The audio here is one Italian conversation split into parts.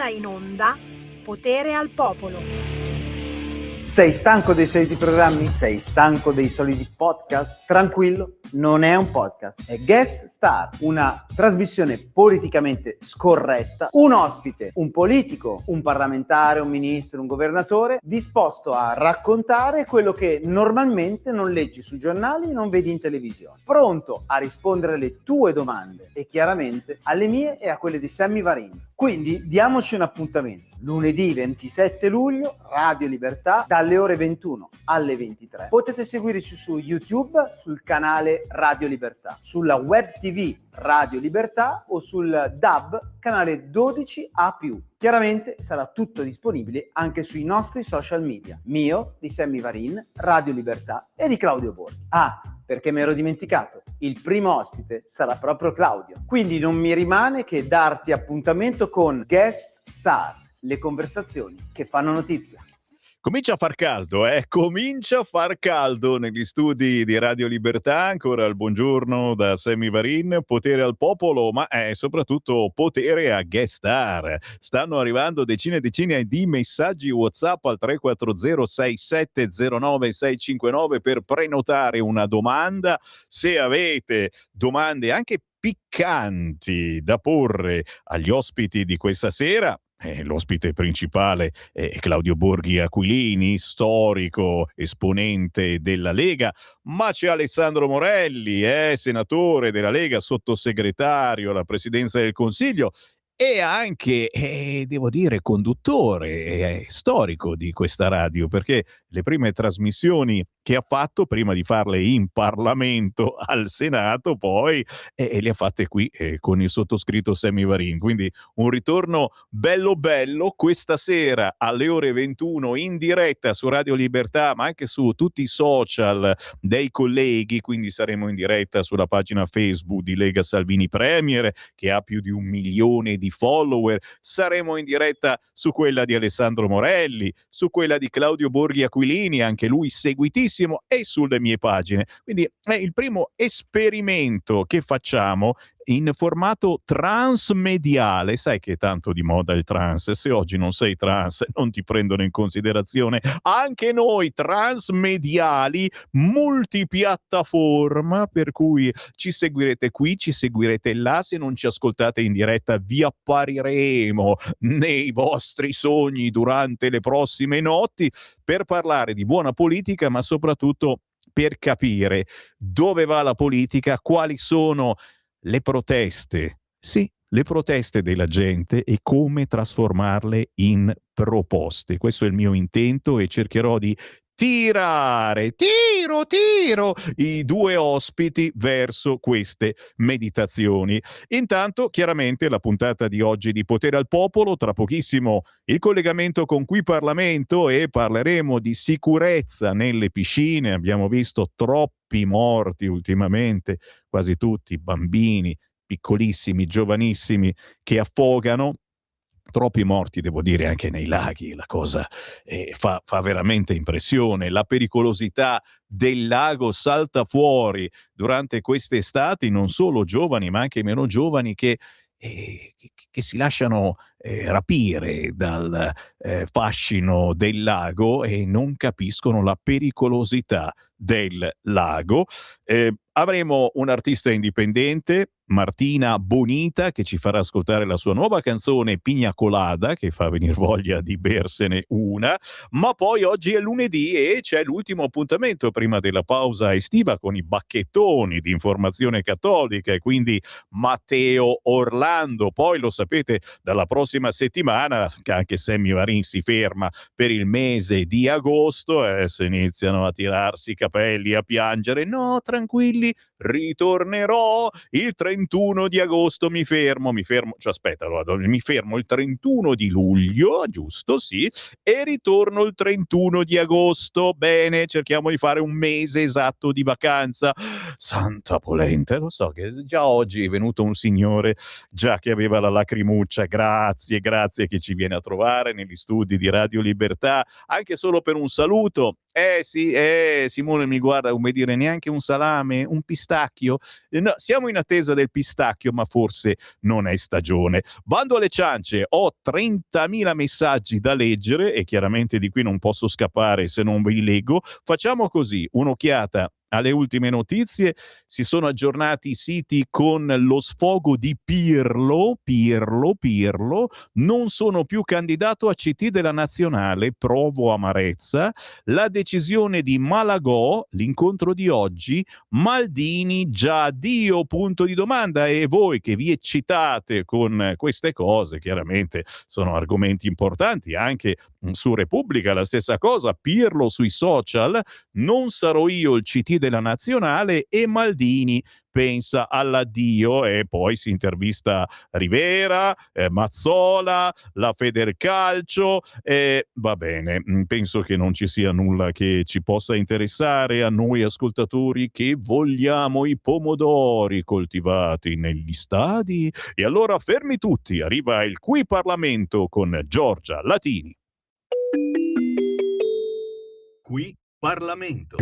ora in onda Potere al Popolo. Sei stanco dei soliti programmi? Sei stanco dei soliti podcast? Tranquillo, non è un podcast, è Guest Star, una trasmissione politicamente scorretta, un ospite, un politico, un parlamentare, un ministro, un governatore, disposto a raccontare quello che normalmente non leggi sui giornali e non vedi in televisione, pronto a rispondere alle tue domande e chiaramente alle mie e a quelle di Sammy Varin. Quindi diamoci un appuntamento. Lunedì 27 luglio, Radio Libertà, dalle ore 21 alle 23. Potete seguirci su YouTube, sul canale Radio Libertà, sulla web TV Radio Libertà o sul DAB, canale 12A+. Chiaramente sarà tutto disponibile anche sui nostri social media, mio, di Sammy Varin, Radio Libertà e di Claudio Borghi. Ah, perché mi ero dimenticato, il primo ospite sarà proprio Claudio. Quindi non mi rimane che darti appuntamento con Guest Star, le conversazioni che fanno notizia. Comincia a far caldo, comincia a far caldo negli studi di Radio Libertà. Ancora il buongiorno da Sammy Varin, potere al popolo, ma soprattutto potere a Guest Star. Stanno arrivando decine e decine di messaggi WhatsApp al 3406709659 per prenotare una domanda. Se avete domande anche piccanti da porre agli ospiti di questa sera, l'ospite principale è Claudio Borghi Aquilini, storico, esponente della Lega, ma c'è Alessandro Morelli, senatore della Lega, sottosegretario alla Presidenza del Consiglio e anche, devo dire, conduttore storico di questa radio, perché le prime trasmissioni che ha fatto, prima di farle in Parlamento al Senato, poi le ha fatte qui con il sottoscritto Sammy Varin. Quindi un ritorno bello bello questa sera alle ore 21 in diretta su Radio Libertà, ma anche su tutti i social dei colleghi. Quindi saremo in diretta sulla pagina Facebook di Lega Salvini Premier, che ha più di 1 milione di follower. Saremo in diretta su quella di Alessandro Morelli, su quella di Claudio Borghi Aquilini, anche lui seguitissimo, e sulle mie pagine. Quindi è il primo esperimento che facciamo in formato transmediale. Sai che è tanto di moda il trans, se oggi non sei trans non ti prendono in considerazione. Anche noi transmediali, multipiattaforma, per cui ci seguirete qui, ci seguirete là. Se non ci ascoltate in diretta vi appariremo nei vostri sogni durante le prossime notti per parlare di buona politica, ma soprattutto per capire dove va la politica, quali sono le proteste, sì, le proteste della gente e come trasformarle in proposte. Questo è il mio intento e cercherò di tiro i due ospiti verso queste meditazioni. Intanto, chiaramente, la puntata di oggi di Potere al Popolo, tra pochissimo il collegamento con Qui Parlamento e parleremo di sicurezza nelle piscine. Abbiamo visto troppi morti ultimamente, quasi tutti bambini, piccolissimi, giovanissimi, che affogano. Troppi morti, devo dire, anche nei laghi. La cosa fa veramente impressione. La pericolosità del lago salta fuori durante queste estati, non solo giovani, ma anche meno giovani che si lasciano rapire dal fascino del lago e non capiscono la pericolosità del lago. Avremo un artista indipendente, Martina Bonita, che ci farà ascoltare la sua nuova canzone Pina Colada, che fa venire voglia di bersene una. Ma poi oggi è lunedì e c'è l'ultimo appuntamento prima della pausa estiva con i bacchettoni di Informazione Cattolica, e quindi Matteo Orlando. Poi lo sapete, dalla prossima settimana anche Sammy Varin si ferma per il mese di agosto e se iniziano a tirarsi i capelli, a piangere. No, tranquilli, ritornerò il 31 di agosto, mi fermo, cioè aspetta, allora, mi fermo il 31 di luglio, giusto, sì, e ritorno il 31 di agosto. Bene, cerchiamo di fare un mese esatto di vacanza. Santa polenta, lo so che già oggi è venuto un signore già che aveva la lacrimuccia. Grazie che ci viene a trovare negli studi di Radio Libertà, anche solo per un saluto. Sì, Simone mi guarda come dire neanche un salame, un pistacchio? No, siamo in attesa del pistacchio, ma forse non è stagione. Bando alle ciance, ho 30.000 messaggi da leggere e chiaramente di qui non posso scappare se non ve li leggo. Facciamo così, un'occhiata alle ultime notizie. Si sono aggiornati i siti con lo sfogo di Pirlo. Non sono più candidato a CT della nazionale, provo amarezza. La decisione di Malagò, l'incontro di oggi, Maldini già addio, punto di domanda. E voi che vi eccitate con queste cose, chiaramente sono argomenti importanti, anche su Repubblica la stessa cosa, Pirlo sui social, non sarò io il CT della nazionale e Maldini pensa all'addio, e poi si intervista Rivera, Mazzola, la Federcalcio, va bene, penso che non ci sia nulla che ci possa interessare a noi ascoltatori che vogliamo i pomodori coltivati negli stadi. E allora fermi tutti, arriva il Qui Parlamento con Giorgia Latini. Qui Parlamento.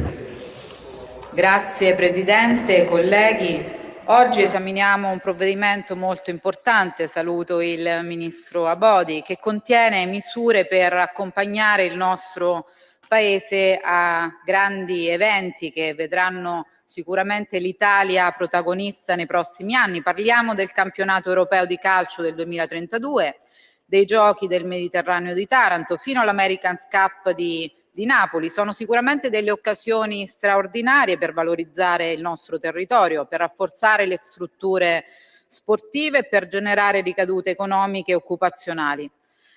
Grazie Presidente, colleghi. Oggi esaminiamo un provvedimento molto importante, saluto il Ministro Abodi, che contiene misure per accompagnare il nostro Paese a grandi eventi che vedranno sicuramente l'Italia protagonista nei prossimi anni. Parliamo del Campionato Europeo di Calcio del 2032, dei Giochi del Mediterraneo di Taranto, fino all'America's Cup di Napoli. Sono sicuramente delle occasioni straordinarie per valorizzare il nostro territorio, per rafforzare le strutture sportive e per generare ricadute economiche e occupazionali.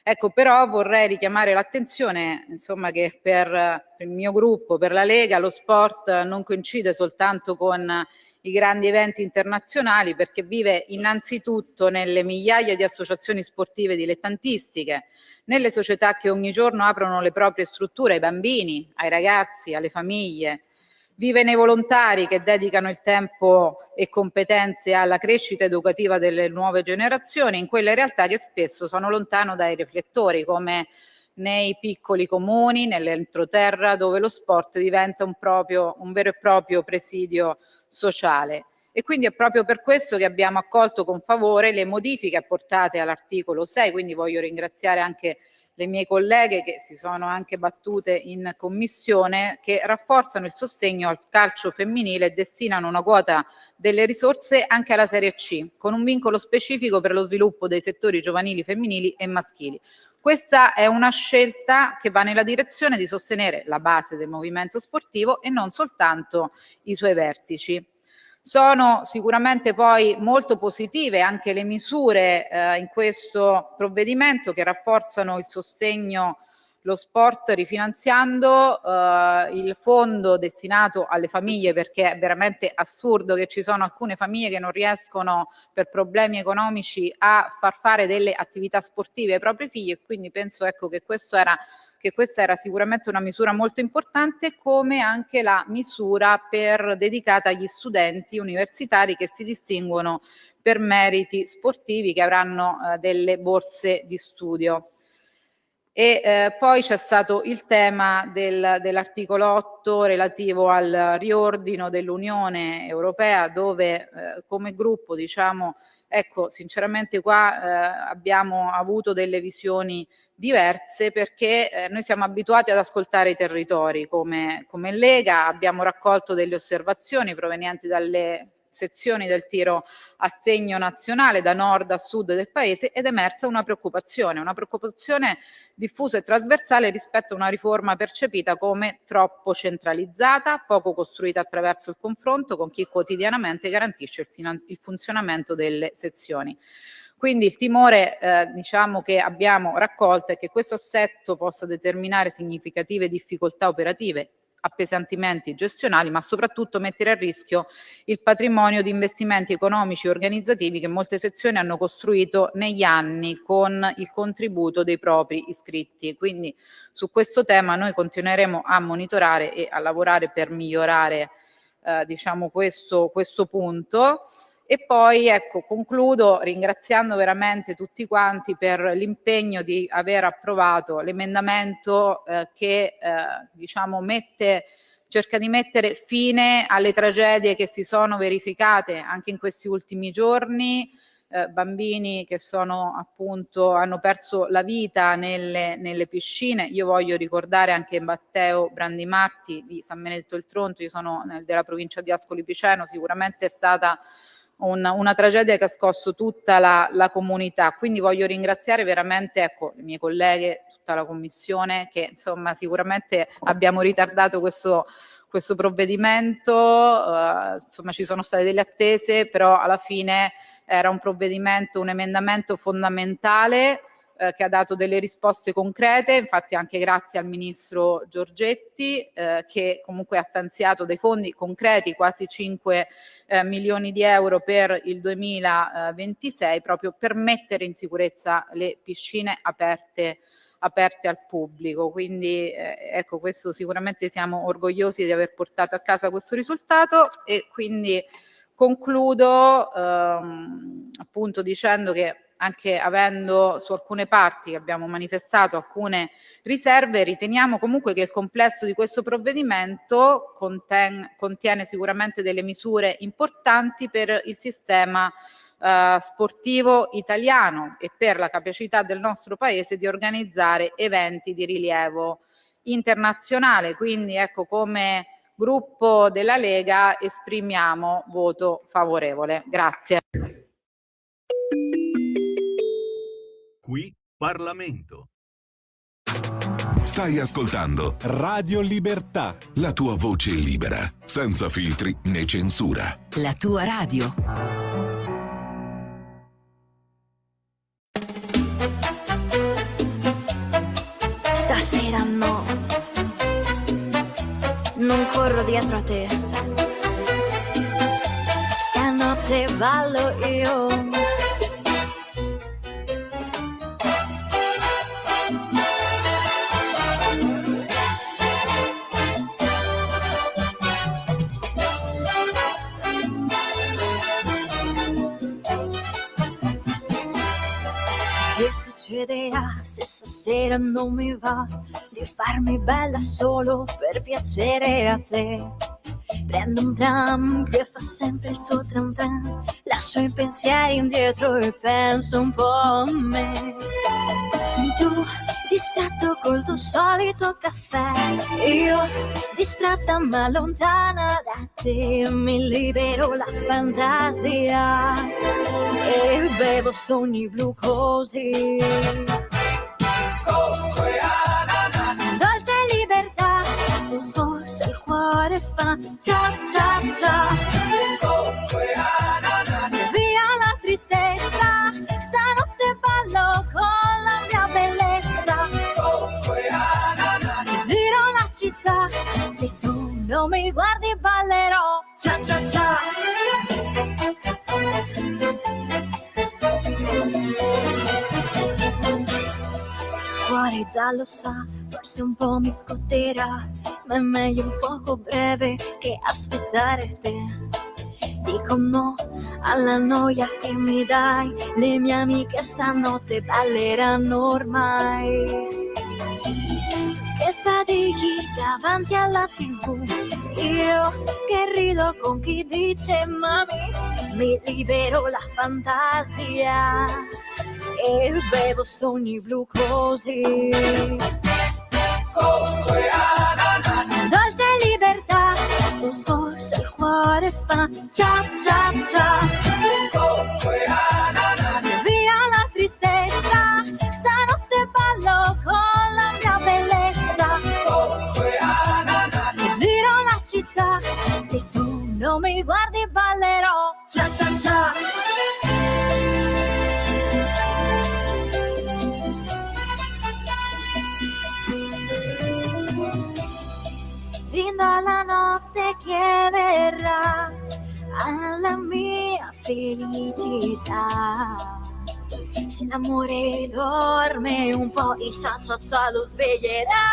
Ecco, però vorrei richiamare l'attenzione, insomma, che per il mio gruppo, per la Lega, lo sport non coincide soltanto con i grandi eventi internazionali, perché vive innanzitutto nelle migliaia di associazioni sportive dilettantistiche, nelle società che ogni giorno aprono le proprie strutture ai bambini, ai ragazzi, alle famiglie. Vive nei volontari che dedicano il tempo e competenze alla crescita educativa delle nuove generazioni, in quelle realtà che spesso sono lontano dai riflettori, come nei piccoli comuni, nell'entroterra, dove lo sport diventa un vero e proprio presidio sociale. E quindi è proprio per questo che abbiamo accolto con favore le modifiche apportate all'articolo 6, quindi voglio ringraziare anche le mie colleghe che si sono anche battute in commissione, che rafforzano il sostegno al calcio femminile e destinano una quota delle risorse anche alla Serie C, con un vincolo specifico per lo sviluppo dei settori giovanili, femminili e maschili. Questa è una scelta che va nella direzione di sostenere la base del movimento sportivo e non soltanto i suoi vertici. Sono sicuramente poi molto positive anche le misure in questo provvedimento che rafforzano il sostegno allo sport, rifinanziando il fondo destinato alle famiglie, perché è veramente assurdo che ci sono alcune famiglie che non riescono per problemi economici a far fare delle attività sportive ai propri figli, e quindi penso, ecco, che questa era sicuramente una misura molto importante, come anche la misura dedicata agli studenti universitari che si distinguono per meriti sportivi, che avranno delle borse di studio. E poi c'è stato il tema dell'articolo 8 relativo al riordino dell'Unione Europea, dove come gruppo, diciamo, ecco, sinceramente qua abbiamo avuto delle visioni diverse, perché noi siamo abituati ad ascoltare i territori. Come Lega abbiamo raccolto delle osservazioni provenienti dalle sezioni del tiro a segno nazionale, da nord a sud del paese, ed è emersa una preoccupazione diffusa e trasversale rispetto a una riforma percepita come troppo centralizzata, poco costruita attraverso il confronto con chi quotidianamente garantisce il funzionamento delle sezioni. Quindi il timore diciamo che abbiamo raccolto è che questo assetto possa determinare significative difficoltà operative, appesantimenti gestionali, ma soprattutto mettere a rischio il patrimonio di investimenti economici e organizzativi che molte sezioni hanno costruito negli anni con il contributo dei propri iscritti. Quindi su questo tema noi continueremo a monitorare e a lavorare per migliorare diciamo questo punto. E poi ecco, concludo ringraziando veramente tutti quanti per l'impegno di aver approvato l'emendamento che diciamo cerca di mettere fine alle tragedie che si sono verificate anche in questi ultimi giorni, bambini che hanno perso la vita nelle piscine. Io voglio ricordare anche Matteo Brandimarti di San Benedetto del Tronto, io sono della provincia di Ascoli Piceno, sicuramente è stata una tragedia che ha scosso tutta la comunità, quindi voglio ringraziare veramente le mie colleghe, tutta la commissione, che insomma sicuramente abbiamo ritardato questo provvedimento, insomma ci sono state delle attese, però alla fine era un emendamento fondamentale che ha dato delle risposte concrete, infatti anche grazie al ministro Giorgetti che comunque ha stanziato dei fondi concreti, quasi 5 milioni di euro per il 2026, proprio per mettere in sicurezza le piscine aperte al pubblico. Quindi ecco, questo sicuramente siamo orgogliosi di aver portato a casa questo risultato, e quindi concludo appunto dicendo che anche avendo su alcune parti che abbiamo manifestato alcune riserve, riteniamo comunque che il complesso di questo provvedimento contiene sicuramente delle misure importanti per il sistema sportivo italiano e per la capacità del nostro Paese di organizzare eventi di rilievo internazionale. Quindi ecco, come gruppo della Lega esprimiamo voto favorevole. Grazie. Qui Parlamento. Stai ascoltando Radio Libertà. la tua voce libera, senza filtri né censura. La tua radio. Stasera no, non corro dietro a te. Stanotte ballo io. Che succederà se stasera non mi va di farmi bella solo per piacere a te? Prendo un tram che fa sempre il suo tram tram, lascio i pensieri indietro e penso un po' a me. Tu distratto col tuo solito caffè, io distratta ma lontana da te, mi libero la fantasia e bevo sogni blu così. Dolce libertà, un sorso al cuore fa cia cia cia. Via la tristezza, stanotte ballo con la mia bellezza. Giro la città, se tu non mi guardi ballerò cia cia cia. Cuore già lo sa, forse un po' mi scotterà, ma è meglio un fuoco breve che aspettare te. Dico no alla noia che mi dai, le mie amiche stanotte balleranno ormai. Che sbadigli davanti alla TV, io che rido con chi dice mami, mi libero la fantasia e bevo sogni blu così. Dolce libertà, un sorso al cuore fa cia cia cia. Via la tristezza, stanotte ballo con la mia bellezza. Giro la città, se tu non mi guardi ballerò cia cia cia. Rindo alla notte che verrà, alla mia felicità. Se l'amore dorme un po', il cia cia cia lo sveglierà.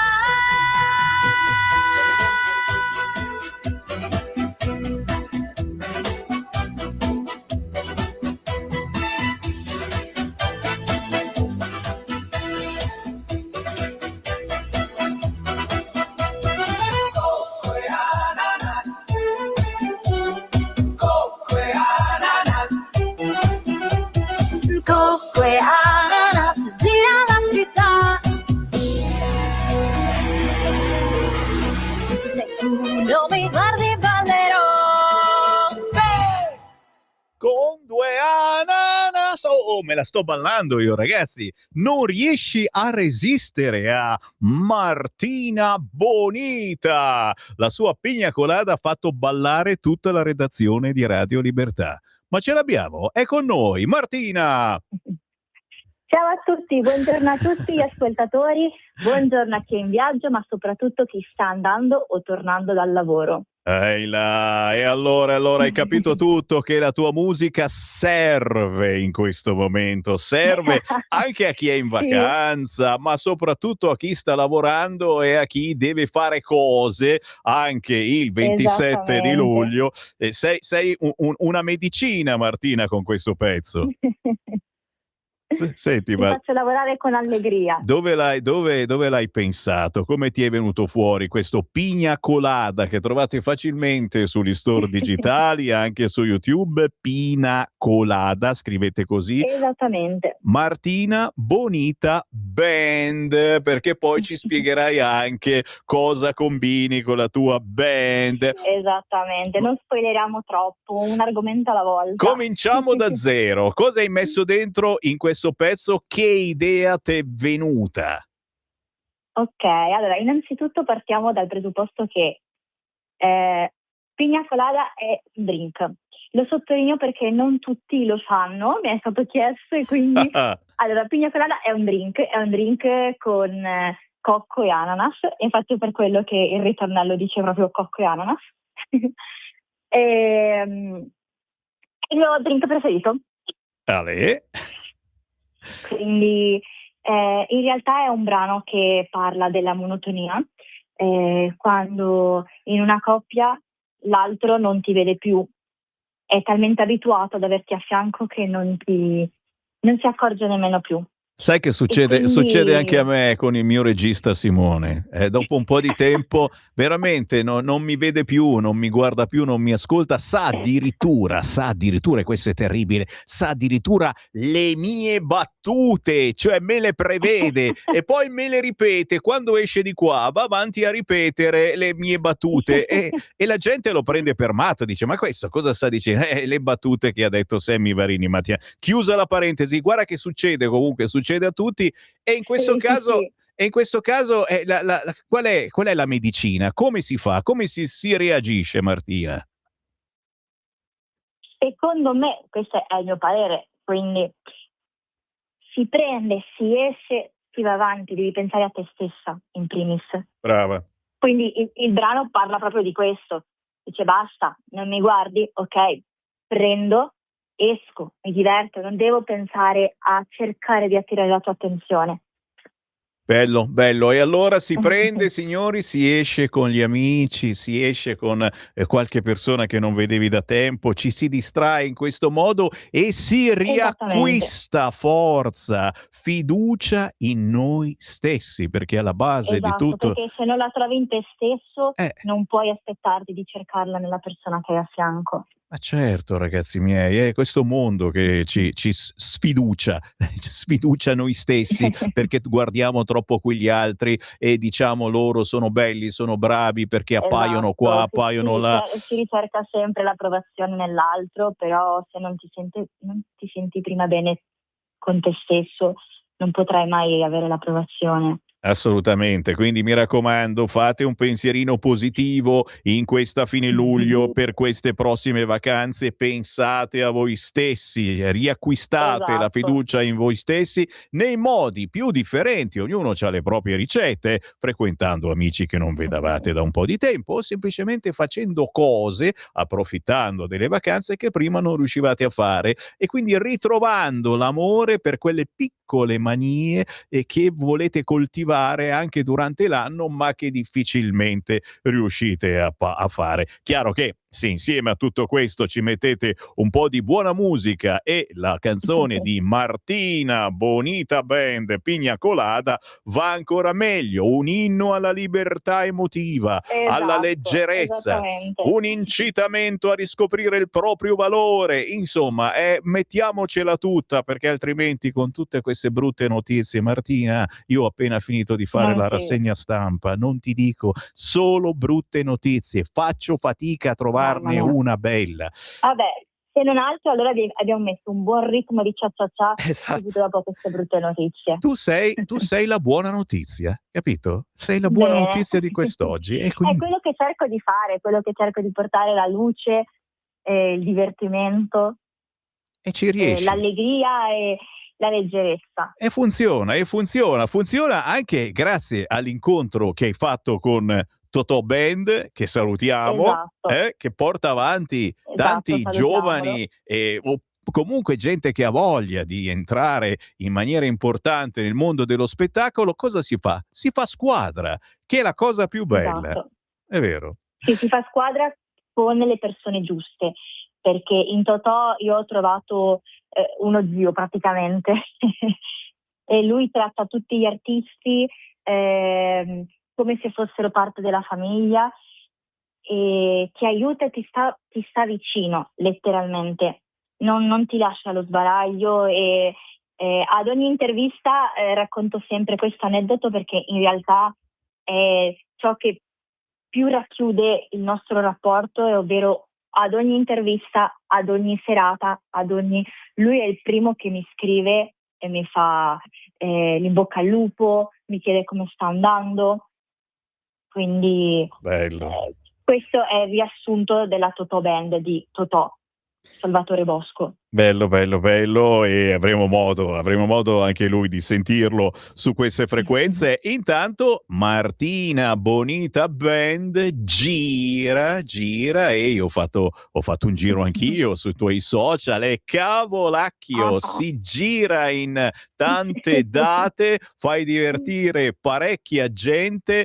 cocco e ananas, gira la città. Se tu non mi guardi ballerò, se... Con 2 ananas, me la sto ballando io, ragazzi. Non riesci a resistere a Martina Bonita. La sua pigna colada ha fatto ballare tutta la redazione di Radio Libertà. Ma ce l'abbiamo, è con noi Martina. Ciao a tutti, buongiorno a tutti gli ascoltatori, buongiorno a chi è in viaggio, ma soprattutto chi sta andando o tornando dal lavoro. Ehi là, e allora hai capito tutto, che la tua musica serve in questo momento, serve anche a chi è in vacanza, ma soprattutto a chi sta lavorando e a chi deve fare cose anche il 27 di luglio. Sei una medicina, Martina, con questo pezzo. Senti, Ti faccio lavorare con allegria. Dove l'hai pensato? Come ti è venuto fuori questo pigna colada che trovate facilmente sugli store digitali, anche su YouTube? Pina colada, scrivete così. Esattamente. Martina Bonita Band, perché poi ci spiegherai anche cosa combini con la tua band. Esattamente, non spoileriamo troppo, un argomento alla volta. Cominciamo da zero. Cosa hai messo dentro in questo pezzo? Che idea ti è venuta? Ok, allora innanzitutto partiamo dal presupposto che pina colada è un drink. Lo sottolineo perché non tutti lo sanno, mi è stato chiesto e quindi... Allora, pina colada è un drink con cocco e ananas, infatti per quello che il ritornello dice proprio cocco e ananas. Il mio drink preferito. Ale. Quindi in realtà è un brano che parla della monotonia, quando in una coppia l'altro non ti vede più, è talmente abituato ad averti a fianco che non si accorge nemmeno più. Sai che succede anche a me con il mio regista Simone. Dopo un po' di tempo veramente non mi vede più, non mi guarda più, non mi ascolta, sa addirittura, e questo è terribile, sa addirittura le mie battute, cioè me le prevede e poi me le ripete. Quando esce di qua va avanti a ripetere le mie battute e la gente lo prende per matto, dice ma questo cosa sta dicendo? Le battute che ha detto Sammy Varini Mattia. Chiusa la parentesi, guarda che succede comunque, succede a tutti e in questo caso... Sì. E in questo caso qual è la medicina? Come si fa? Come si reagisce, Martina? Secondo me, questo è il mio parere, quindi si prende, si esce, si va avanti, devi pensare a te stessa in primis. Brava. Quindi il brano parla proprio di questo, dice basta, non mi guardi, ok, prendo, esco, mi diverto, non devo pensare a cercare di attirare la tua attenzione. Bello, bello. E allora si prende, signori, si esce con gli amici, si esce con qualche persona che non vedevi da tempo, ci si distrae in questo modo e si riacquista forza, fiducia in noi stessi, perché alla base di tutto... Perché se non la trovi in te stesso, non puoi aspettarti di cercarla nella persona che hai a fianco. Ma certo, ragazzi miei, è questo mondo che ci sfiducia noi stessi perché guardiamo troppo quegli altri e diciamo loro sono belli, sono bravi perché appaiono qua, appaiono là. Si ricerca sempre l'approvazione nell'altro, però se non ti senti prima bene con te stesso, non potrai mai avere l'approvazione. Assolutamente, quindi mi raccomando, fate un pensierino positivo in questa fine luglio per queste prossime vacanze, pensate a voi stessi, riacquistate la fiducia in voi stessi nei modi più differenti, ognuno ha le proprie ricette, frequentando amici che non vedevate da un po' di tempo o semplicemente facendo cose, approfittando delle vacanze che prima non riuscivate a fare e quindi ritrovando l'amore per quelle piccole manie che volete coltivare anche durante l'anno, ma che difficilmente riuscite a fare. Chiaro che Se insieme a tutto questo ci mettete un po' di buona musica e la canzone di Martina Bonita Band, Pina Colada, va ancora meglio. Un inno alla libertà emotiva, alla Esatto, leggerezza, esattamente. un incitamento a riscoprire il proprio valore. Insomma, mettiamocela tutta, perché altrimenti con tutte queste brutte notizie, Martina, io ho appena finito di fare la Sì. rassegna stampa, non ti dico solo brutte notizie, faccio fatica a trovarne Mamma mia. una bella. Vabbè, se non altro allora abbiamo messo un buon ritmo di cia Esatto. subito dopo queste brutte notizie. Tu sei la buona notizia, capito? Sei la buona Bene. notizia di quest'oggi e È quindi quello che cerco di fare, quello che cerco di portare la luce, il divertimento, ci riesci. l'allegria e la leggerezza. E funziona anche grazie all'incontro che hai fatto con Totò Band, che salutiamo, Esatto. che porta avanti Esatto, tanti salutiamolo. giovani o comunque gente che ha voglia di entrare in maniera importante nel mondo dello spettacolo. Cosa si fa? Si fa squadra, che è la cosa più bella. Esatto. È vero. Sì, si fa squadra con le persone giuste, perché in Totò io ho trovato uno zio praticamente e lui tratta tutti gli artisti come se fossero parte della famiglia e ti aiuta e ti sta vicino letteralmente, non ti lascia allo sbaraglio e ad ogni intervista racconto sempre questo aneddoto perché in realtà è ciò che più racchiude il nostro rapporto, ovvero ad ogni intervista, ad ogni serata, lui è il primo che mi scrive e mi fa l'in bocca al lupo, mi chiede come sta andando, quindi Bello. questo è il riassunto della Totò Band di Totò, Salvatore Bosco. Bello e avremo modo anche lui di sentirlo su queste frequenze. Intanto Martina Bonita Band gira e io ho fatto un giro anch'io sui tuoi social e cavolacchio, si gira in tante date, fai divertire parecchia gente.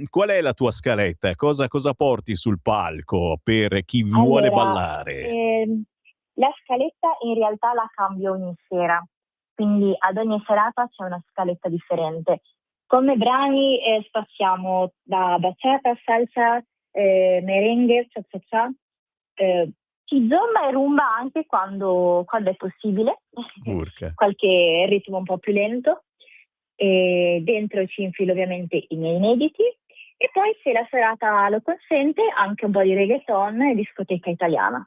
Qual è la tua scaletta? Cosa porti sul palco per chi vuole ballare? La scaletta in realtà la cambio ogni sera, quindi ad ogni serata c'è una scaletta differente. Come brani spaziamo da bachata, salsa, merengue, cha-cha-cha, kizomba e rumba anche quando è possibile, qualche ritmo un po' più lento. E dentro ci infilo ovviamente i miei inediti e poi se la serata lo consente anche un po' di reggaeton e discoteca italiana.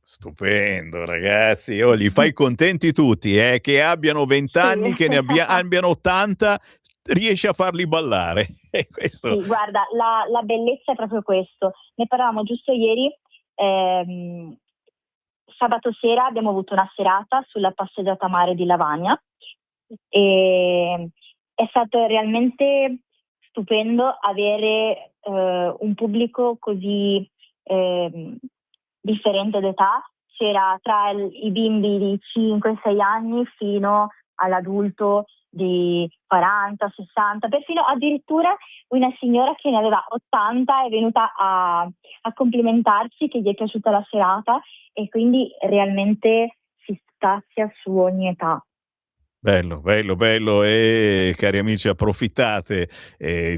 Stupendo ragazzi, li fai contenti tutti, che abbiano 20 anni, che ne abbiano 80, riesci a farli ballare. Questo... Sì, guarda, la bellezza è proprio questo. Ne parlavamo giusto ieri, sabato sera abbiamo avuto una serata sulla passeggiata mare di Lavagna e è stato realmente stupendo avere un pubblico così differente d'età, c'era tra i bimbi di 5-6 anni fino all'adulto di 40, 60, perfino addirittura una signora che ne aveva 80 è venuta a complimentarci che gli è piaciuta la serata e quindi realmente si stazia su ogni età. Bello e cari amici approfittate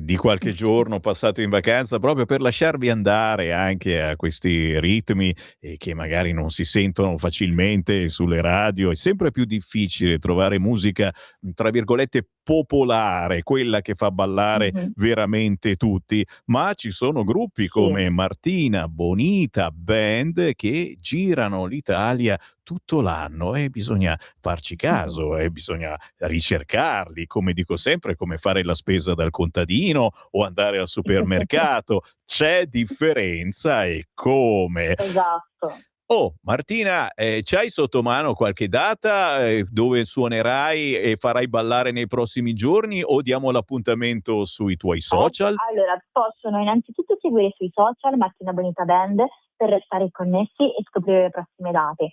di qualche giorno passato in vacanza proprio per lasciarvi andare anche a questi ritmi che magari non si sentono facilmente sulle radio. È sempre più difficile trovare musica tra virgolette popolare, quella che fa ballare veramente tutti, ma ci sono gruppi come Martina Bonita Band che girano l'Italia tutto l'anno e bisogna farci caso e bisogna ricercarli, come dico sempre, come fare la spesa dal contadino o andare al supermercato. C'è differenza e come. Esatto. Oh, Martina, c'hai sotto mano qualche data dove suonerai e farai ballare nei prossimi giorni o diamo l'appuntamento sui tuoi social? Allora, possono innanzitutto seguire sui social Martina Bonita Band per restare connessi e scoprire le prossime date.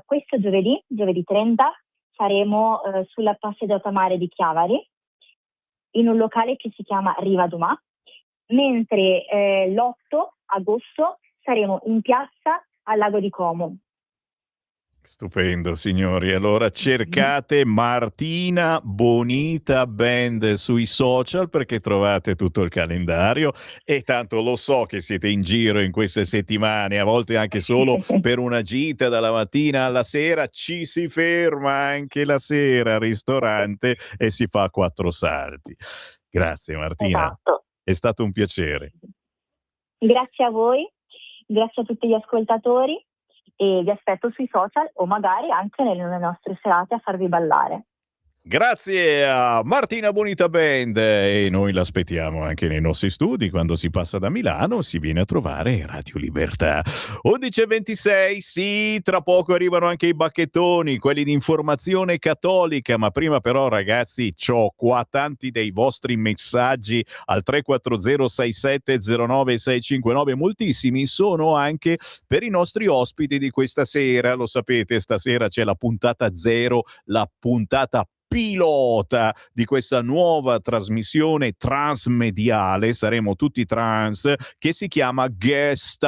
Questo giovedì 30, saremo sulla passeggiata mare di Chiavari, in un locale che si chiama Riva Dumà, mentre l'8 agosto saremo in piazza al Lago di Como. Stupendo, signori. Allora cercate Martina Bonita Band sui social perché trovate tutto il calendario, e tanto lo so che siete in giro in queste settimane, a volte anche solo per una gita dalla mattina alla sera. Ci si ferma anche la sera al ristorante e si fa 4 salti. Grazie Martina, Esatto. è stato un piacere. Grazie a voi, grazie a tutti gli ascoltatori, e vi aspetto sui social o magari anche nelle nostre serate a farvi ballare. Grazie a Martina Bonita Band, e noi l'aspettiamo anche nei nostri studi. Quando si passa da Milano si viene a trovare Radio Libertà. 11:26, sì, tra poco arrivano anche i bacchettoni, quelli di Informazione Cattolica, ma prima però ragazzi c'ho qua tanti dei vostri messaggi al 340 6709 659, moltissimi sono anche per i nostri ospiti di questa sera. Lo sapete, stasera c'è la puntata 0, la puntata pilota di questa nuova trasmissione transmediale, saremo tutti trans, che si chiama Guest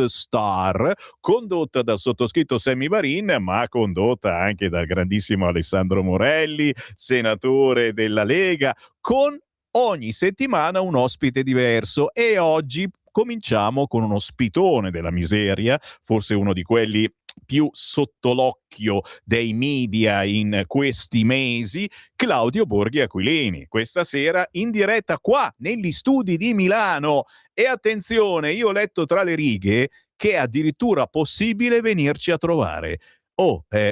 Star, condotta dal sottoscritto Sammy Varin, ma condotta anche dal grandissimo Alessandro Morelli, senatore della Lega, con ogni settimana un ospite diverso. E oggi cominciamo con uno spitone della miseria, forse uno di quelli più sotto l'occhio dei media in questi mesi, Claudio Borghi Aquilini, questa sera in diretta qua negli studi di Milano. E attenzione, io ho letto tra le righe che è addirittura possibile venirci a trovare.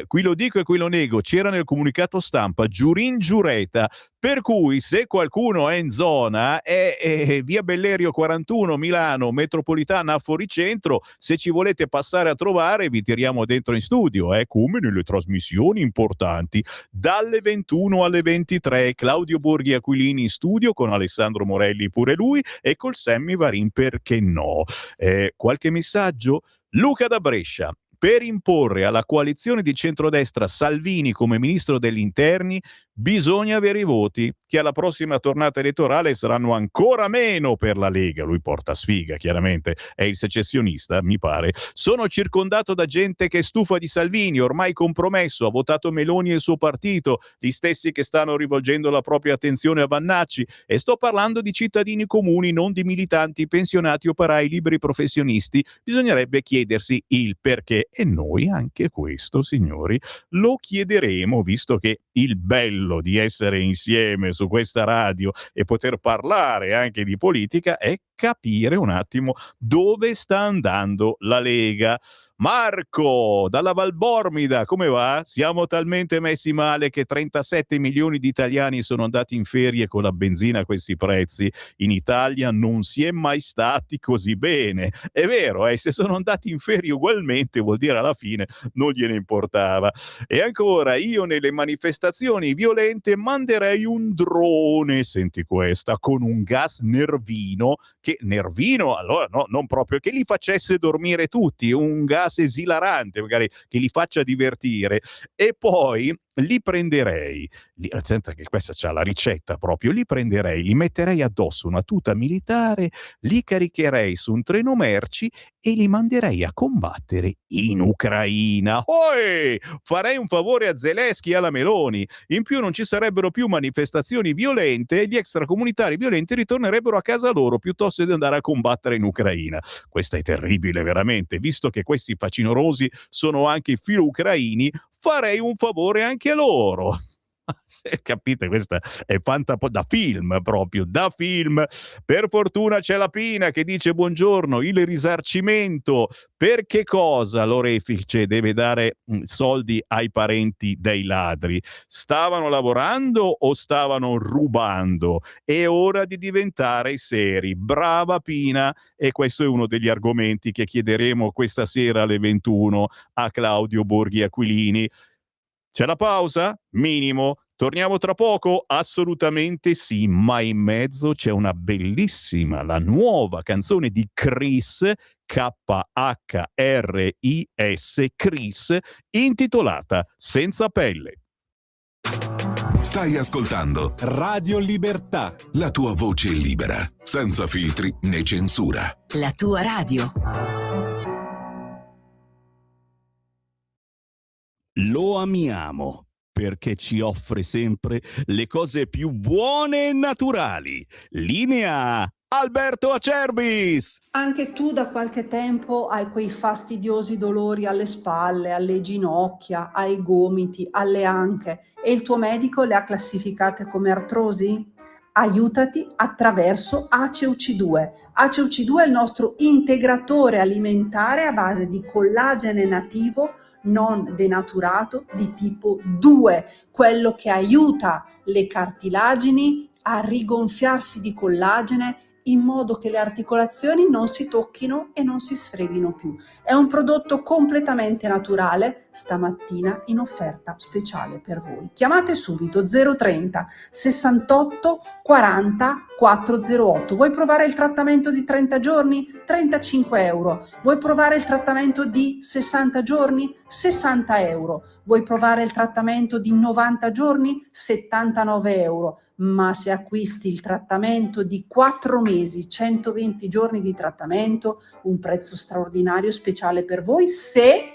Qui lo dico e qui lo nego, c'era nel comunicato stampa giurin giureta, per cui se qualcuno è in zona è via Bellerio 41 Milano, metropolitana a Fuoricentro, se ci volete passare a trovare vi tiriamo dentro in studio, come nelle trasmissioni importanti, dalle 21 alle 23, Claudio Borghi Aquilini in studio con Alessandro Morelli pure lui e col Sammy Varin, perché no? Qualche messaggio? Luca da Brescia: per imporre alla coalizione di centrodestra Salvini come ministro degli interni bisogna avere i voti, che alla prossima tornata elettorale saranno ancora meno per la Lega. Lui porta sfiga, chiaramente, è il secessionista, mi pare. Sono circondato da gente che è stufa di Salvini, ormai compromesso, ha votato Meloni e il suo partito, gli stessi che stanno rivolgendo la propria attenzione a Vannacci, e sto parlando di cittadini comuni, non di militanti, pensionati, operai, liberi professionisti. Bisognerebbe chiedersi il perché, e noi anche questo, signori, lo chiederemo, visto che il bello di essere insieme su questa radio e poter parlare anche di politica è capire un attimo dove sta andando la Lega. Marco dalla Valbormida, come va? Siamo talmente messi male che 37 milioni di italiani sono andati in ferie con la benzina a questi prezzi. In Italia non si è mai stati così bene. È vero, se sono andati in ferie ugualmente vuol dire alla fine non gliene importava. E ancora, io nelle manifestazioni violente manderei un drone, senti questa, con un gas nervino, che nervino, allora no, non proprio, che li facesse dormire tutti, un gas esilarante, magari che li faccia divertire, e poi li prenderei, senta che questa c'ha la ricetta proprio, li prenderei, li metterei addosso una tuta militare, li caricherei su un treno merci e li manderei a combattere in Ucraina. Farei un favore a Zelensky e alla Meloni. In più non ci sarebbero più manifestazioni violente e gli extracomunitari violenti ritornerebbero a casa loro piuttosto di andare a combattere in Ucraina. Questa è terribile veramente, visto che questi facinorosi sono anche filo-ucraini, farei un favore anche a loro. Capite? Questa è da film, proprio da film. Per fortuna c'è la Pina che dice: buongiorno, il risarcimento per che cosa l'orefice deve dare soldi ai parenti dei ladri? Stavano lavorando o stavano rubando? È ora di diventare seri. Brava Pina, e questo è uno degli argomenti che chiederemo questa sera alle 21 a Claudio Borghi Aquilini. C'è la pausa? Minimo. Torniamo tra poco? Assolutamente sì, ma in mezzo c'è una bellissima, la nuova canzone di Chris, Khris, intitolata Senza pelle. Stai ascoltando Radio Libertà. la tua voce libera, senza filtri né censura. La tua radio. Lo amiamo perché ci offre sempre le cose più buone e naturali. Linea Alberto Acerbis. Anche tu da qualche tempo hai quei fastidiosi dolori alle spalle, alle ginocchia, ai gomiti, alle anche e il tuo medico le ha classificate come artrosi? Aiutati attraverso ACEUC2. ACEUC2 è il nostro integratore alimentare a base di collagene nativo non denaturato di tipo 2, quello che aiuta le cartilagini a rigonfiarsi di collagene in modo che le articolazioni non si tocchino e non si sfreghino più. È un prodotto completamente naturale, stamattina in offerta speciale per voi. Chiamate subito 030 68 40 408. Vuoi provare il trattamento di 30 giorni? 35 euro. Vuoi provare il trattamento di 60 giorni? 60 euro. Vuoi provare il trattamento di 90 giorni? 79 euro. Ma se acquisti il trattamento di 4 mesi, 120 giorni di trattamento, un prezzo straordinario speciale per voi se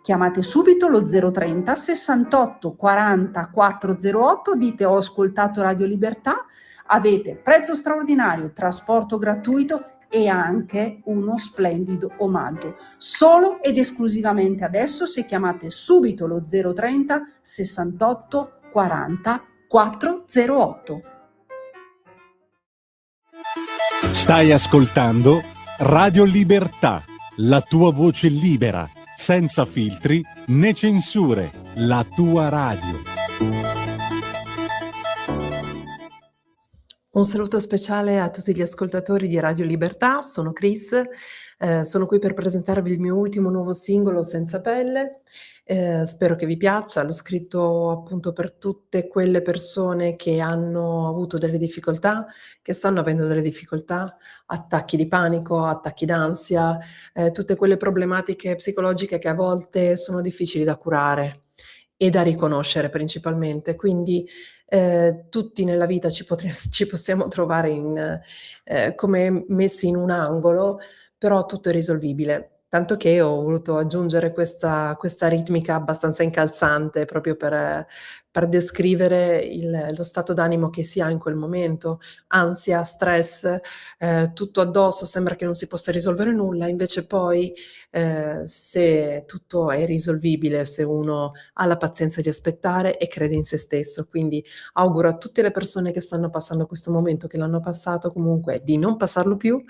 chiamate subito lo 030 68 40 408, dite ho ascoltato Radio Libertà, avete prezzo straordinario, trasporto gratuito e anche uno splendido omaggio. Solo ed esclusivamente adesso se chiamate subito lo 030 68 40 408. Stai ascoltando Radio Libertà, la tua voce libera, senza filtri né censure, la tua radio. Un saluto speciale a tutti gli ascoltatori di Radio Libertà, sono Chris, sono qui per presentarvi il mio ultimo nuovo singolo Senza Pelle. Spero che vi piaccia, l'ho scritto appunto per tutte quelle persone che hanno avuto delle difficoltà, che stanno avendo delle difficoltà, attacchi di panico, attacchi d'ansia, tutte quelle problematiche psicologiche che a volte sono difficili da curare e da riconoscere principalmente. Quindi tutti nella vita ci possiamo trovare come messi in un angolo, però tutto è risolvibile. Tanto che ho voluto aggiungere questa ritmica abbastanza incalzante proprio per descrivere lo stato d'animo che si ha in quel momento, ansia, stress, tutto addosso, sembra che non si possa risolvere nulla, invece poi se tutto è risolvibile, se uno ha la pazienza di aspettare e crede in se stesso. Quindi auguro a tutte le persone che stanno passando questo momento, che l'hanno passato comunque, di non passarlo più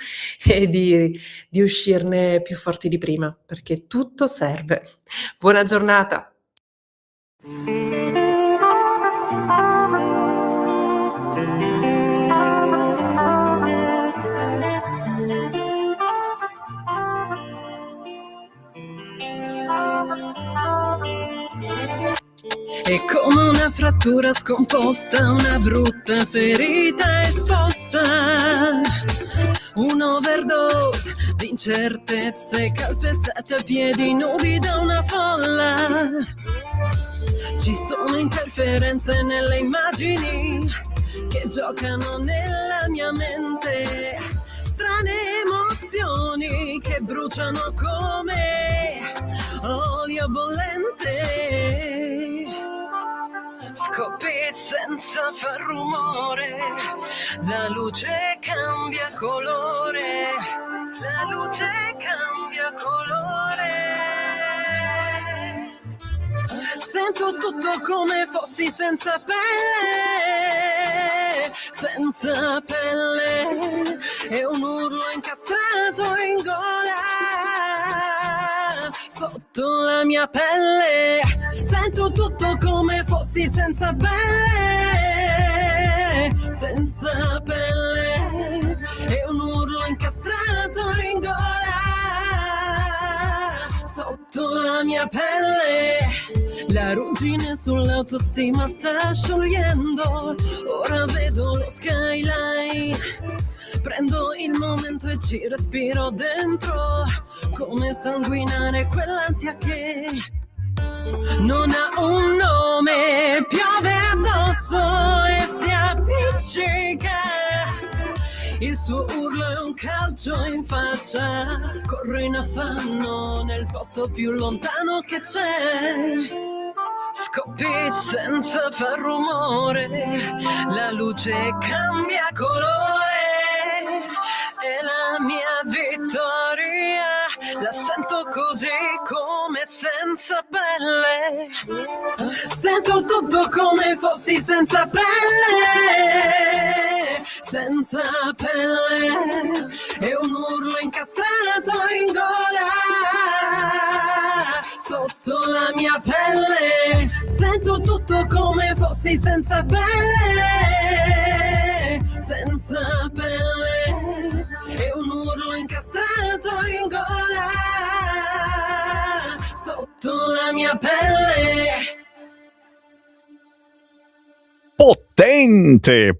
e di uscirne più forti di prima, perché tutto serve. Buona giornata! È come una frattura scomposta, una brutta ferita esposta, un'overdose di incertezze calpestate a piedi nudi da una folla. Ci sono interferenze nelle immagini che giocano nella mia mente, strane emozioni che bruciano come olio bollente. Scoppi senza far rumore, la luce cambia colore, la luce cambia colore. Sento tutto come fossi senza pelle, senza pelle, e un urlo incastrato in gola, sotto la mia pelle. Sento tutto come fossi senza pelle, senza pelle, e un urlo incastrato in gola, sotto la mia pelle. La ruggine sull'autostima sta sciogliendo, ora vedo lo skyline, prendo il momento e ci respiro dentro, come sanguinare quell'ansia che non ha un nome. Piove appiccica. Il suo urlo è un calcio in faccia. Corro in affanno nel posto più lontano che c'è. Scoppi senza far rumore, la luce cambia colore e la mia vittoria la sento così come senza pelle. Sento tutto come fossi senza pelle, senza pelle. E un urlo incastrato in gola sotto la mia pelle. Sento tutto come fossi senza pelle, senza pelle. E un urlo incastrato in gola sotto la mia pelle.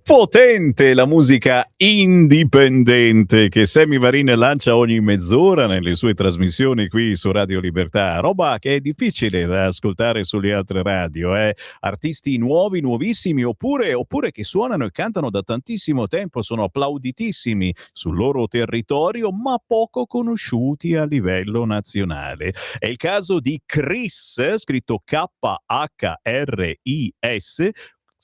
Potente la musica indipendente che Sammy Varin lancia ogni mezz'ora nelle sue trasmissioni qui su Radio Libertà, roba che è difficile da ascoltare sulle altre radio, artisti nuovi, nuovissimi, oppure che suonano e cantano da tantissimo tempo, sono applauditissimi sul loro territorio ma poco conosciuti a livello nazionale. È il caso di Chris, scritto Khris,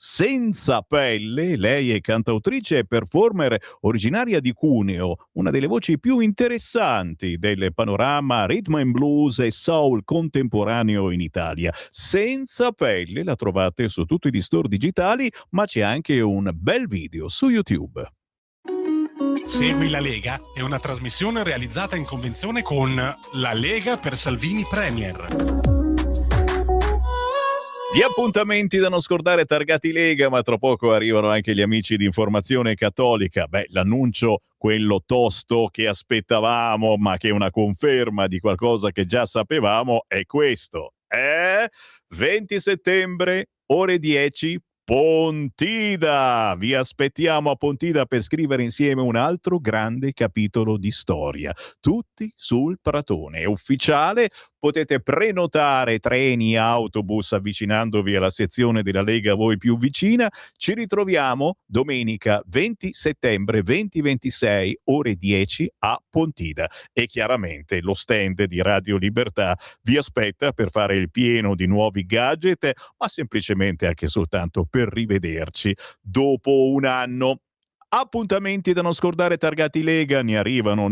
senza pelle. Lei è cantautrice e performer originaria di Cuneo, una delle voci più interessanti del panorama rhythm and blues e soul contemporaneo in Italia. Senza pelle la trovate su tutti gli store digitali, ma c'è anche un bel video su YouTube. Segui la Lega è una trasmissione realizzata in convenzione con La Lega per Salvini Premier. Gli appuntamenti da non scordare targati Lega, ma tra poco arrivano anche gli amici di Informazione Cattolica. L'annuncio, quello tosto che aspettavamo, ma che è una conferma di qualcosa che già sapevamo, è questo. 20 settembre, ore 10, Pontida! Vi aspettiamo a Pontida per scrivere insieme un altro grande capitolo di storia. Tutti sul Pratone. È ufficiale, potete prenotare treni e autobus avvicinandovi alla sezione della Lega a voi più vicina. Ci ritroviamo domenica 20 settembre 2026, ore 10 a Pontida. E chiaramente lo stand di Radio Libertà vi aspetta per fare il pieno di nuovi gadget, ma semplicemente anche soltanto per rivederci dopo un anno. Appuntamenti da non scordare targati Lega, ne arrivano,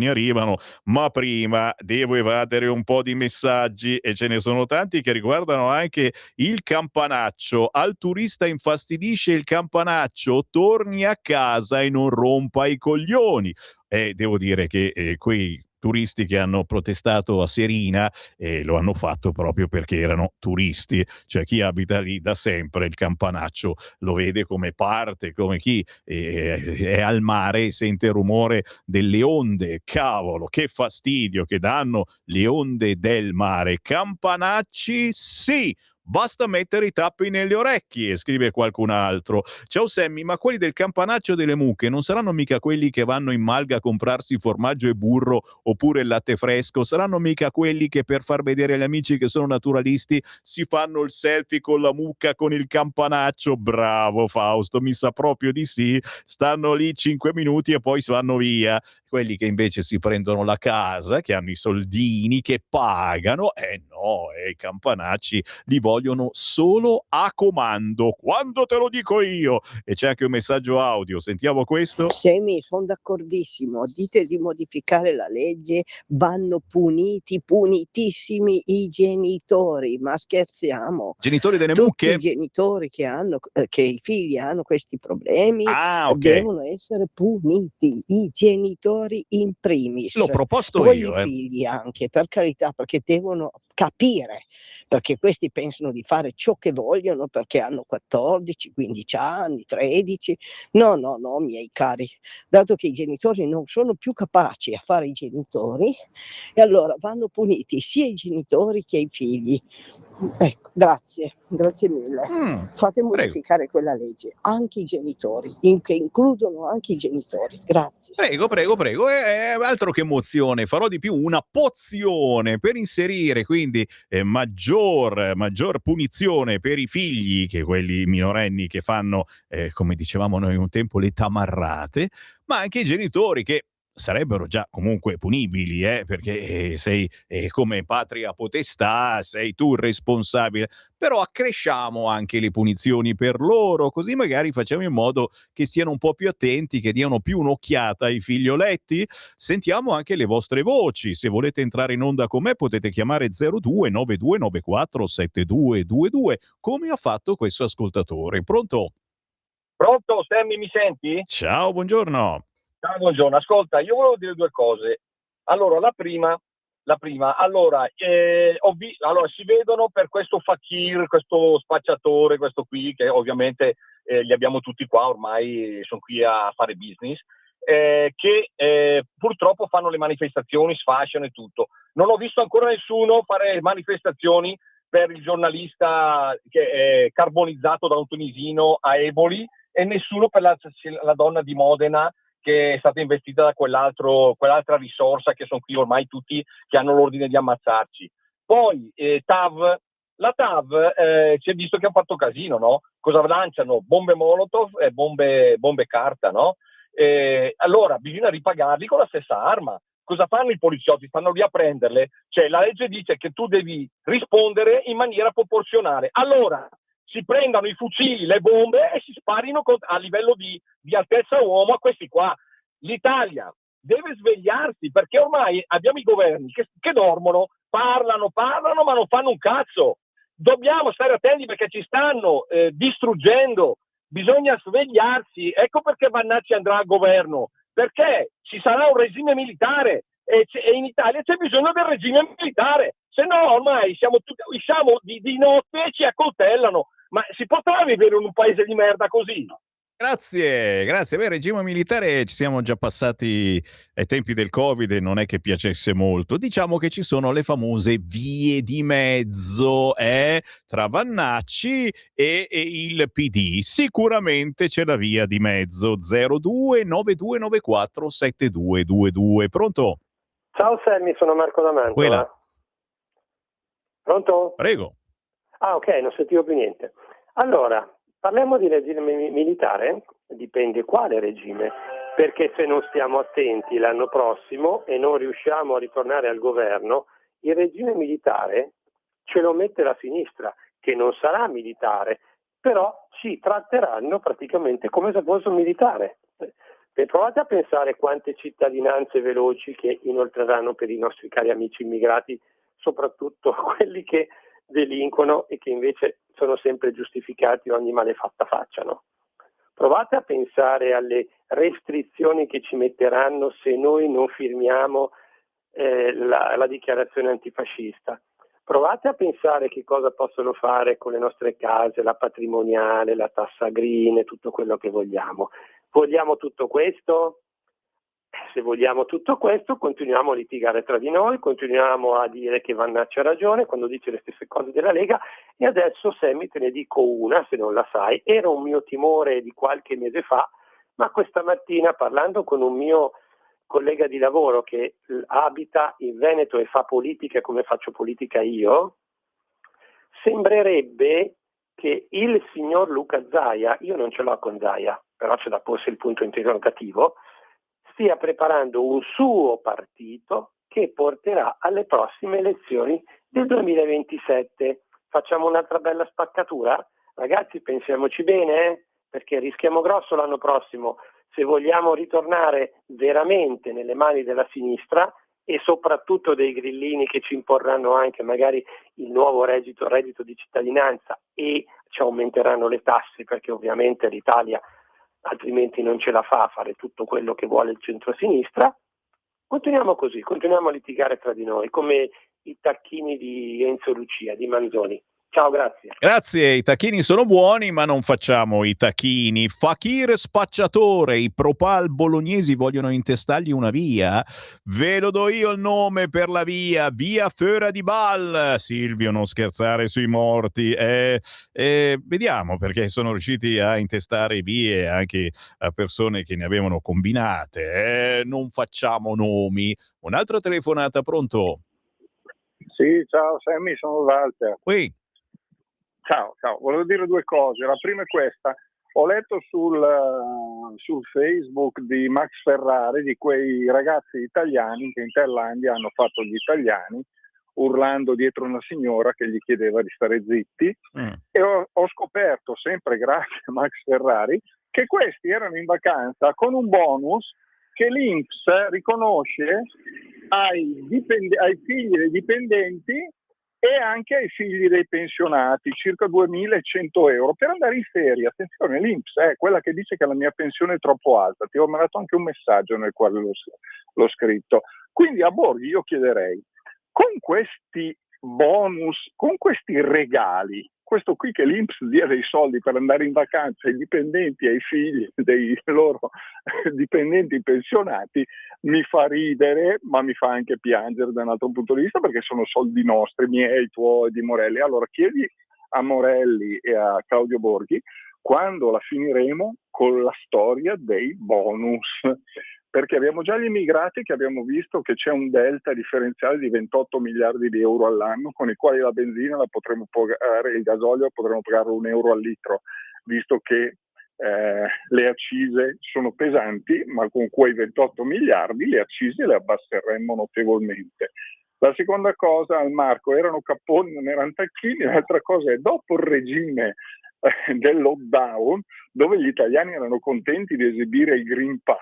ma prima devo evadere un po' di messaggi e ce ne sono tanti che riguardano anche il campanaccio. Al turista infastidisce il campanaccio, torni a casa e non rompa i coglioni. Devo dire che quei turisti che hanno protestato a Serina lo hanno fatto proprio perché erano turisti, cioè chi abita lì da sempre il campanaccio lo vede come parte, come chi è al mare e sente il rumore delle onde. Cavolo, che fastidio che danno le onde del mare. Campanacci sì, basta mettere i tappi nelle orecchie, scrive qualcun altro. Ciao Sammy, ma quelli del campanaccio delle mucche non saranno mica quelli che vanno in Malga a comprarsi formaggio e burro oppure il latte fresco? Saranno mica quelli che per far vedere agli amici che sono naturalisti si fanno il selfie con la mucca con il campanaccio? Bravo Fausto, mi sa proprio di sì. Stanno lì 5 minuti e poi vanno via. Quelli che invece si prendono la casa, che hanno i soldini, che pagano, i campanacci li vogliono solo a comando, quando te lo dico io. E c'è anche un messaggio audio, sentiamo questo. Semi, sono d'accordissimo, dite di modificare la legge, vanno punitissimi i genitori, ma scherziamo? Genitori delle Tutti mucche? i genitori che i figli hanno questi problemi devono essere puniti, i genitori in primis. L'ho proposto poi io, i figli anche, per carità, perché devono capire, perché questi pensano di fare ciò che vogliono perché hanno 14, 15 anni, 13. No, miei cari, dato che i genitori non sono più capaci a fare i genitori, e allora vanno puniti sia i genitori che i figli. Ecco, grazie mille. Fate Prego. modificare quella legge, anche i genitori, che includono anche i genitori. Grazie. Prego. Altro che mozione, farò di più, una pozione per inserire quindi maggior punizione per i figli, che quelli minorenni che fanno, come dicevamo noi un tempo, le tamarrate, ma anche i genitori che sarebbero già comunque punibili, perché sei come patria potestà, sei tu il responsabile, però accresciamo anche le punizioni per loro, così magari facciamo in modo che siano un po' più attenti, che diano più un'occhiata ai figlioletti. Sentiamo anche le vostre voci, se volete entrare in onda con me potete chiamare 02 9294 7222, come ha fatto questo ascoltatore. Pronto? Pronto, Sammy, mi senti? Ciao, buongiorno. Ciao, buongiorno. Ascolta, io volevo dire due cose. Allora, la prima, allora, allora si vedono per questo fakir, questo spacciatore, questo qui, che ovviamente li abbiamo tutti qua, ormai sono qui a fare business, che purtroppo fanno le manifestazioni, sfasciano e tutto. Non ho visto ancora nessuno fare manifestazioni per il giornalista che è carbonizzato da un tunisino a Eboli, e nessuno per la donna di Modena che è stata investita da quell'altra risorsa, che sono qui ormai tutti che hanno l'ordine di ammazzarci. Poi la TAV si è visto che ha fatto casino, no? Cosa lanciano? Bombe Molotov e bombe carta, no? Allora bisogna ripagarli con la stessa arma. Cosa fanno i poliziotti? Stanno lì a prenderle. Cioè, la legge dice che tu devi rispondere in maniera proporzionale. Allora si prendano i fucili, le bombe e si sparino a livello di altezza uomo a questi qua. L'Italia deve svegliarsi, perché ormai abbiamo i governi che dormono, parlano, ma non fanno un cazzo. Dobbiamo stare attenti perché ci stanno distruggendo. Bisogna svegliarsi. Ecco perché Vannacci andrà al governo, perché ci sarà un regime militare e in Italia c'è bisogno del regime militare, se no ormai siamo di notte e ci accoltellano. Ma si potrà vivere in un paese di merda così? Grazie. Beh, il regime militare ci siamo già passati ai tempi del Covid e non è che piacesse molto. Diciamo che ci sono le famose vie di mezzo tra Vannacci e il PD. Sicuramente c'è la via di mezzo. 02 9294 7222. Pronto? Ciao Sammy, sono Marco da Mantova. Quella. Pronto? Prego. Ah, ok, non sentivo più niente. Allora, parliamo di regime militare, dipende quale regime, perché se non stiamo attenti l'anno prossimo e non riusciamo a ritornare al governo, il regime militare ce lo mette la sinistra, che non sarà militare, però ci tratteranno praticamente come se fosse un militare. E provate a pensare quante cittadinanze veloci che inoltreranno per i nostri cari amici immigrati, soprattutto quelli che delinquono e che invece sono sempre giustificati ogni malefatta facciano. Provate a pensare alle restrizioni che ci metteranno se noi non firmiamo la dichiarazione antifascista. Provate a pensare che cosa possono fare con le nostre case, la patrimoniale, la tassa green e tutto quello che vogliamo. Vogliamo tutto questo? Se vogliamo tutto questo, continuiamo a litigare tra di noi, continuiamo a dire che Vannacci ha ragione quando dice le stesse cose della Lega. E adesso, Sammy, te ne dico una, se non la sai, era un mio timore di qualche mese fa, ma questa mattina, parlando con un mio collega di lavoro che abita in Veneto e fa politica come faccio politica io, sembrerebbe che il signor Luca Zaia, io non ce l'ho con Zaia, però c'è da porsi il punto interrogativo, stia preparando un suo partito che porterà alle prossime elezioni del 2027. Facciamo un'altra bella spaccatura? Ragazzi, pensiamoci bene, perché rischiamo grosso l'anno prossimo se vogliamo ritornare veramente nelle mani della sinistra e soprattutto dei grillini che ci imporranno anche magari il nuovo reddito di cittadinanza e ci aumenteranno le tasse, perché ovviamente l'Italia altrimenti non ce la fa a fare tutto quello che vuole il centrosinistra. Continuiamo così, continuiamo a litigare tra di noi come i tacchini di Enzo Lucia, di Manzoni. Ciao, grazie. Grazie, i tacchini sono buoni, ma non facciamo i tacchini. Fakir spacciatore, i Propal bolognesi vogliono intestargli una via? Ve lo do io il nome per la via, via Föra di Ball. Silvio, non scherzare sui morti. Vediamo, perché sono riusciti a intestare vie anche a persone che ne avevano combinate. Non facciamo nomi. Un'altra telefonata, pronto? Sì, ciao Sammy, sono Walter. Qui. Ciao, volevo dire due cose. La prima è questa. Ho letto sul Facebook di Max Ferrari di quei ragazzi italiani che in Thailandia hanno fatto gli italiani urlando dietro una signora che gli chiedeva di stare zitti e ho scoperto, sempre grazie a Max Ferrari, che questi erano in vacanza con un bonus che l'INPS riconosce ai figli dei dipendenti e anche ai figli dei pensionati, circa 2.100 euro per andare in ferie. Attenzione, l'INPS è quella che dice che la mia pensione è troppo alta. Ti ho mandato anche un messaggio nel quale l'ho scritto. Quindi a Borghi io chiederei, con questi bonus, con questi regali, questo qui che l'INPS dia dei soldi per andare in vacanza ai dipendenti e ai figli dei loro dipendenti pensionati, mi fa ridere, ma mi fa anche piangere da un altro punto di vista, perché sono soldi nostri, miei, tuoi, di Morelli. Allora chiedi a Morelli e a Claudio Borghi quando la finiremo con la storia dei bonus, perché abbiamo già gli immigrati che abbiamo visto che c'è un delta differenziale di 28 miliardi di euro all'anno, con i quali la benzina la potremo pagare, il gasolio potremo pagare €1 al litro, visto che le accise sono pesanti, ma con quei 28 miliardi le accise le abbasseremmo notevolmente. La seconda cosa, al Marco, erano capponi, non erano tacchini. L'altra cosa è, dopo il regime del lockdown, dove gli italiani erano contenti di esibire il Green Pass,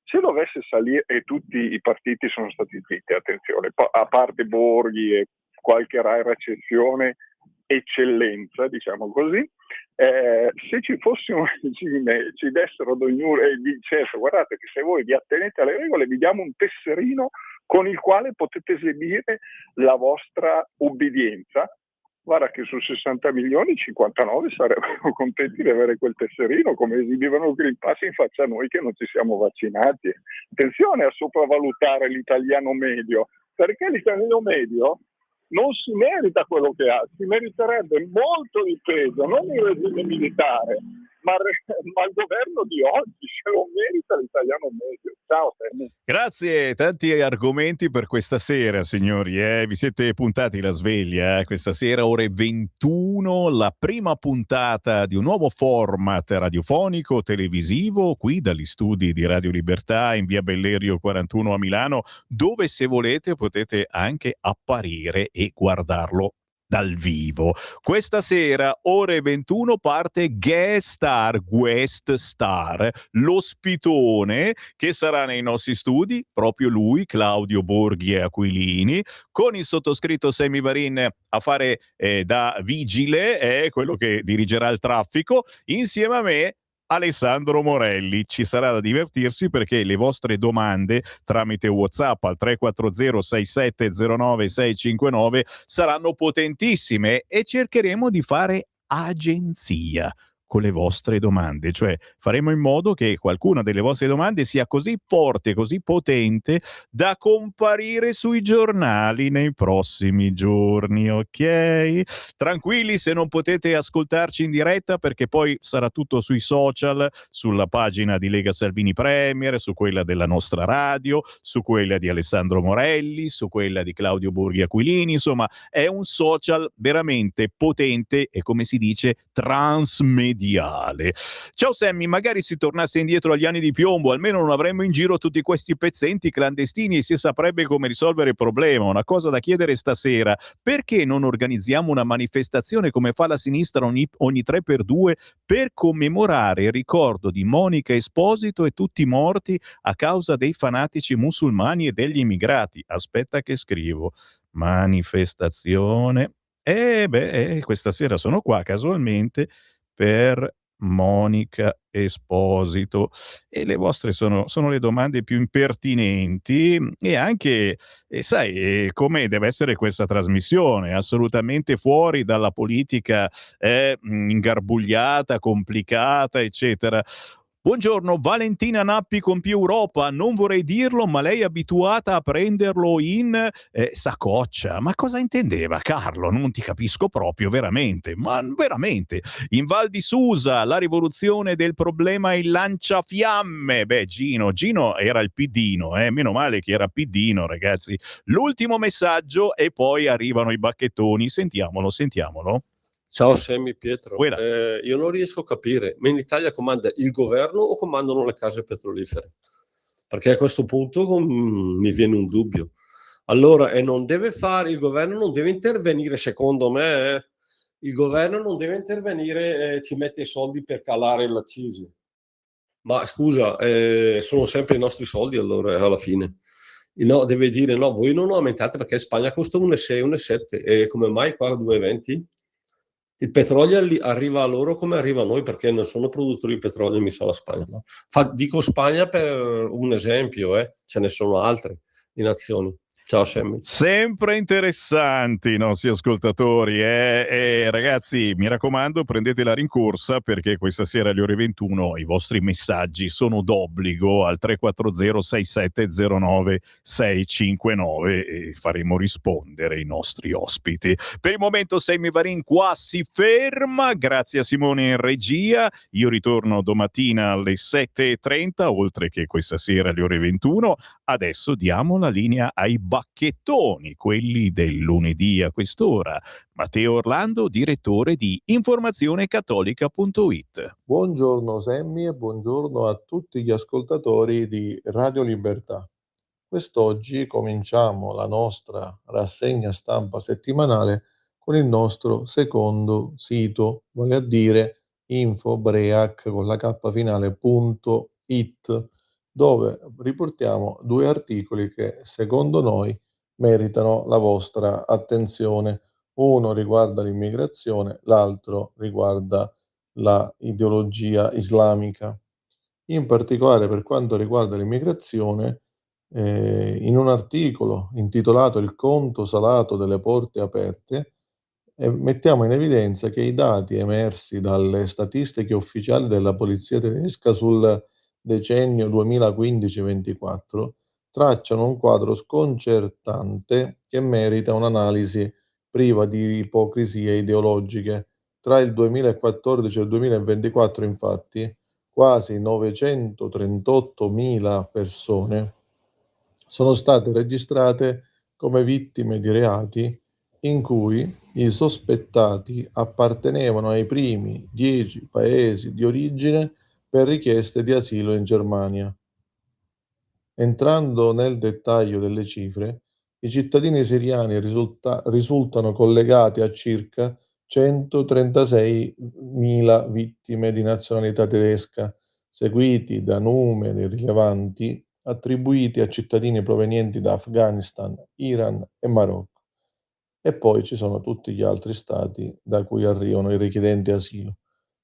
se dovesse salire, e tutti i partiti sono stati zitti, attenzione, a parte Borghi e qualche rara eccezione, eccellenza, diciamo così, se ci fosse un regime, ci dessero d'ognuno e dicessero: guardate che se voi vi attenete alle regole vi diamo un tesserino con il quale potete esibire la vostra ubbidienza, guarda che su 60 milioni 59 sarebbero contenti di avere quel tesserino, come esibivano il Green Pass in faccia a noi che non ci siamo vaccinati. Attenzione a sopravvalutare l'italiano medio, perché l'italiano medio non si merita quello che ha, si meriterebbe molto di peso, non il regime militare, ma il governo di oggi, se lo merita l'italiano medio. Ciao Fermi. Grazie, tanti argomenti per questa sera, signori. Vi siete puntati la sveglia questa sera, ore 21, la prima puntata di un nuovo format radiofonico televisivo qui dagli studi di Radio Libertà in via Bellerio 41 a Milano, dove se volete potete anche apparire e guardarlo dal vivo. Questa sera, ore 21, parte Guest Star, l'ospitone che sarà nei nostri studi, proprio lui, Claudio Borghi e Aquilini, con il sottoscritto Sammy Varin a fare da vigile, quello che dirigerà il traffico, insieme a me, Alessandro Morelli. Ci sarà da divertirsi perché le vostre domande tramite WhatsApp al 340 6709 659 saranno potentissime e cercheremo di fare agenzia con le vostre domande, cioè faremo in modo che qualcuna delle vostre domande sia così forte, così potente da comparire sui giornali nei prossimi giorni, ok? Tranquilli se non potete ascoltarci in diretta, perché poi sarà tutto sui social, sulla pagina di Lega Salvini Premier, su quella della nostra radio, su quella di Alessandro Morelli, su quella di Claudio Borghi Aquilini. Insomma, è un social veramente potente e, come si dice, transmediale. Ciao Sammy, magari si tornasse indietro agli anni di piombo, almeno non avremmo in giro tutti questi pezzenti clandestini e si saprebbe come risolvere il problema. Una cosa da chiedere stasera: perché non organizziamo una manifestazione come fa la sinistra ogni 3x2 per commemorare il ricordo di Monica Esposito e tutti i morti a causa dei fanatici musulmani e degli immigrati? Aspetta che scrivo. Manifestazione. Questa sera sono qua casualmente per Monica Esposito. E le vostre sono le domande più impertinenti e anche, sai, come deve essere questa trasmissione, assolutamente fuori dalla politica ingarbugliata, complicata, eccetera. Buongiorno, Valentina Nappi con Più Europa. Non vorrei dirlo, ma lei è abituata a prenderlo in saccoccia. Ma cosa intendeva, Carlo? Non ti capisco proprio, veramente. Ma veramente. In Val di Susa, la rivoluzione del problema il lanciafiamme. Beh, Gino era il piddino, meno male che era piddino, ragazzi. L'ultimo messaggio e poi arrivano i bacchettoni. Sentiamolo. Ciao Sammy, Pietro. Quella. Io non riesco a capire, ma in Italia comanda il governo o comandano le case petrolifere? Perché a questo punto mi viene un dubbio. Allora, non deve fare, il governo non deve intervenire, secondo me, il governo non deve intervenire, ci mette i soldi per calare l'accisi. Ma scusa, sono sempre i nostri soldi allora, alla fine. No, deve dire no, voi non aumentate perché in Spagna costa 1,6, 1,7 e come mai qua 2,20? Il petrolio arriva a loro come arriva a noi perché non sono produttori di petrolio, mi sa la Spagna. No? Dico Spagna per un esempio, ce ne sono altre di nazioni. Ciao Sammy. Sempre interessanti i nostri ascoltatori. Ragazzi, mi raccomando, prendete la rincorsa perché questa sera alle ore 21 i vostri messaggi sono d'obbligo al 340-6709-659 e faremo rispondere i nostri ospiti. Per il momento Sammy Varin qua si ferma, grazie a Simone in regia. Io ritorno domattina alle 7:30, oltre che questa sera alle ore 21. Adesso diamo la linea ai bacchettoni, quelli del lunedì a quest'ora. Matteo Orlando, direttore di informazionecattolica.it. Buongiorno Sammy e buongiorno a tutti gli ascoltatori di Radio Libertà. Quest'oggi cominciamo la nostra rassegna stampa settimanale con il nostro secondo sito, vale a dire infobreac con la K finale.it, dove riportiamo due articoli che secondo noi meritano la vostra attenzione. Uno riguarda l'immigrazione, l'altro riguarda la ideologia islamica. In particolare per quanto riguarda l'immigrazione, in un articolo intitolato Il conto salato delle porte aperte, mettiamo in evidenza che i dati emersi dalle statistiche ufficiali della polizia tedesca sul decennio 2015-24 tracciano un quadro sconcertante che merita un'analisi priva di ipocrisie ideologiche. Tra il 2014 e il 2024, infatti, quasi 938.000 persone sono state registrate come vittime di reati in cui i sospettati appartenevano ai primi 10 paesi di origine per richieste di asilo in Germania. Entrando nel dettaglio delle cifre, i cittadini siriani risultano collegati a circa 136.000 vittime di nazionalità tedesca, seguiti da numeri rilevanti attribuiti a cittadini provenienti da Afghanistan, Iran e Marocco. E poi ci sono tutti gli altri stati da cui arrivano i richiedenti asilo.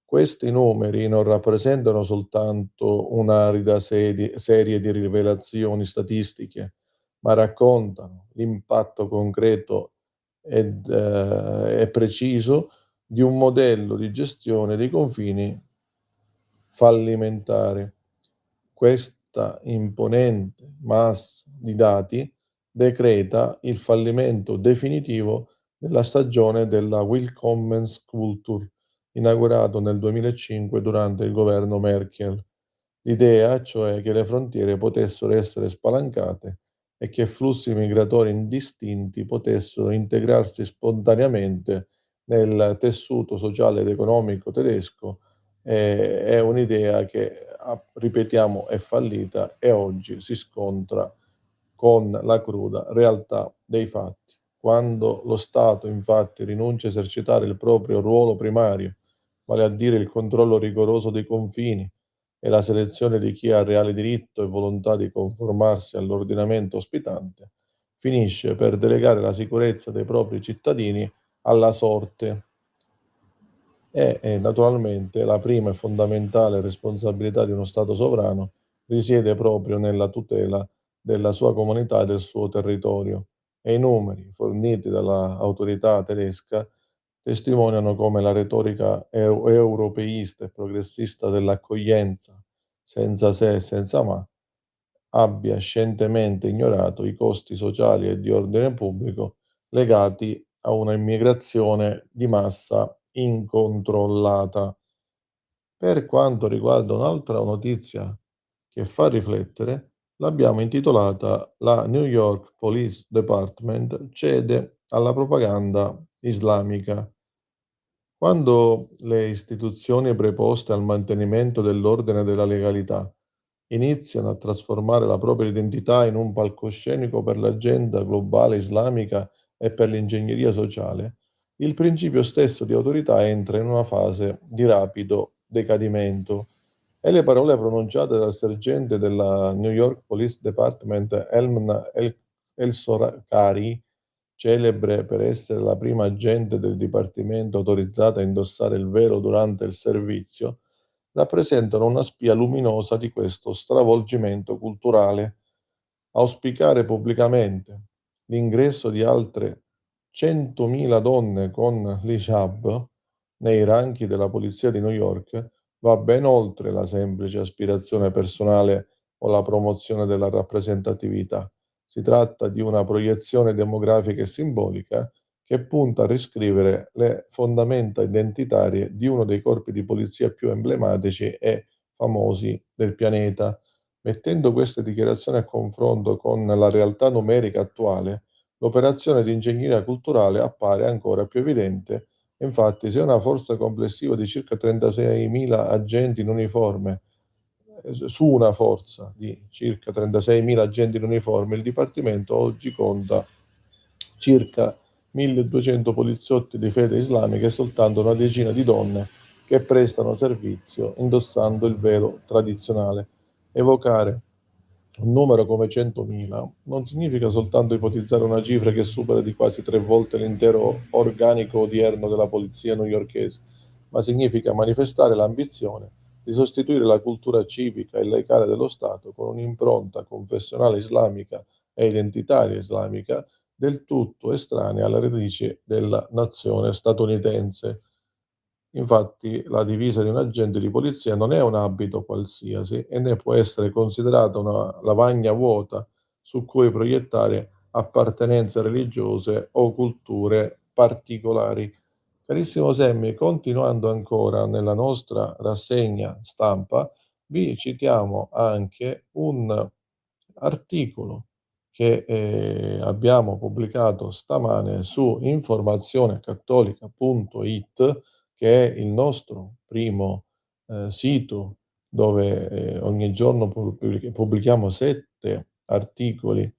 Questi numeri non rappresentano soltanto un'arida serie di rivelazioni statistiche, ma raccontano l'impatto concreto e preciso di un modello di gestione dei confini fallimentare. Questa imponente massa di dati decreta il fallimento definitivo della stagione della Willkommenskultur, inaugurato nel 2005 durante il governo Merkel. L'idea, cioè, che le frontiere potessero essere spalancate e che flussi migratori indistinti potessero integrarsi spontaneamente nel tessuto sociale ed economico tedesco, è un'idea che, ripetiamo, è fallita e oggi si scontra con la cruda realtà dei fatti. Quando lo Stato, infatti, rinuncia a esercitare il proprio ruolo primario, vale a dire il controllo rigoroso dei confini e la selezione di chi ha reale diritto e volontà di conformarsi all'ordinamento ospitante, finisce per delegare la sicurezza dei propri cittadini alla sorte e naturalmente la prima e fondamentale responsabilità di uno Stato sovrano risiede proprio nella tutela della sua comunità e del suo territorio, e i numeri forniti dall'autorità tedesca testimoniano come la retorica europeista e progressista dell'accoglienza senza se e senza ma abbia scientemente ignorato i costi sociali e di ordine pubblico legati a una immigrazione di massa incontrollata. Per quanto riguarda un'altra notizia che fa riflettere, l'abbiamo intitolata "La New York Police Department cede alla propaganda islamica". Quando le istituzioni preposte al mantenimento dell'ordine e della legalità iniziano a trasformare la propria identità in un palcoscenico per l'agenda globale islamica e per l'ingegneria sociale, il principio stesso di autorità entra in una fase di rapido decadimento, e le parole pronunciate dal sergente della New York Police Department Elmna El-Sorkari, celebre per essere la prima agente del dipartimento autorizzata a indossare il velo durante il servizio, rappresentano una spia luminosa di questo stravolgimento culturale. Auspicare pubblicamente l'ingresso di altre 100.000 donne con l'hijab nei ranchi della polizia di New York va ben oltre la semplice aspirazione personale o la promozione della rappresentatività. Si tratta di una proiezione demografica e simbolica che punta a riscrivere le fondamenta identitarie di uno dei corpi di polizia più emblematici e famosi del pianeta. Mettendo queste dichiarazioni a confronto con la realtà numerica attuale, l'operazione di ingegneria culturale appare ancora più evidente. Infatti, se una forza complessiva di circa 36.000 agenti in uniforme, su una forza di circa 36.000 agenti in uniforme, il Dipartimento oggi conta circa 1.200 poliziotti di fede islamica e soltanto una decina di donne che prestano servizio indossando il velo tradizionale. Evocare un numero come 100.000 non significa soltanto ipotizzare una cifra che supera di quasi 3 volte l'intero organico odierno della polizia newyorkese, ma significa manifestare l'ambizione di sostituire la cultura civica e laicale dello Stato con un'impronta confessionale islamica e identitaria islamica del tutto estranea alle radici della nazione statunitense. Infatti, la divisa di un agente di polizia non è un abito qualsiasi e né può essere considerata una lavagna vuota su cui proiettare appartenenze religiose o culture particolari. Carissimo Semmi, continuando ancora nella nostra rassegna stampa, vi citiamo anche un articolo che abbiamo pubblicato stamane su informazionecattolica.it, che è il nostro primo sito dove ogni giorno pubblichiamo 7 articoli,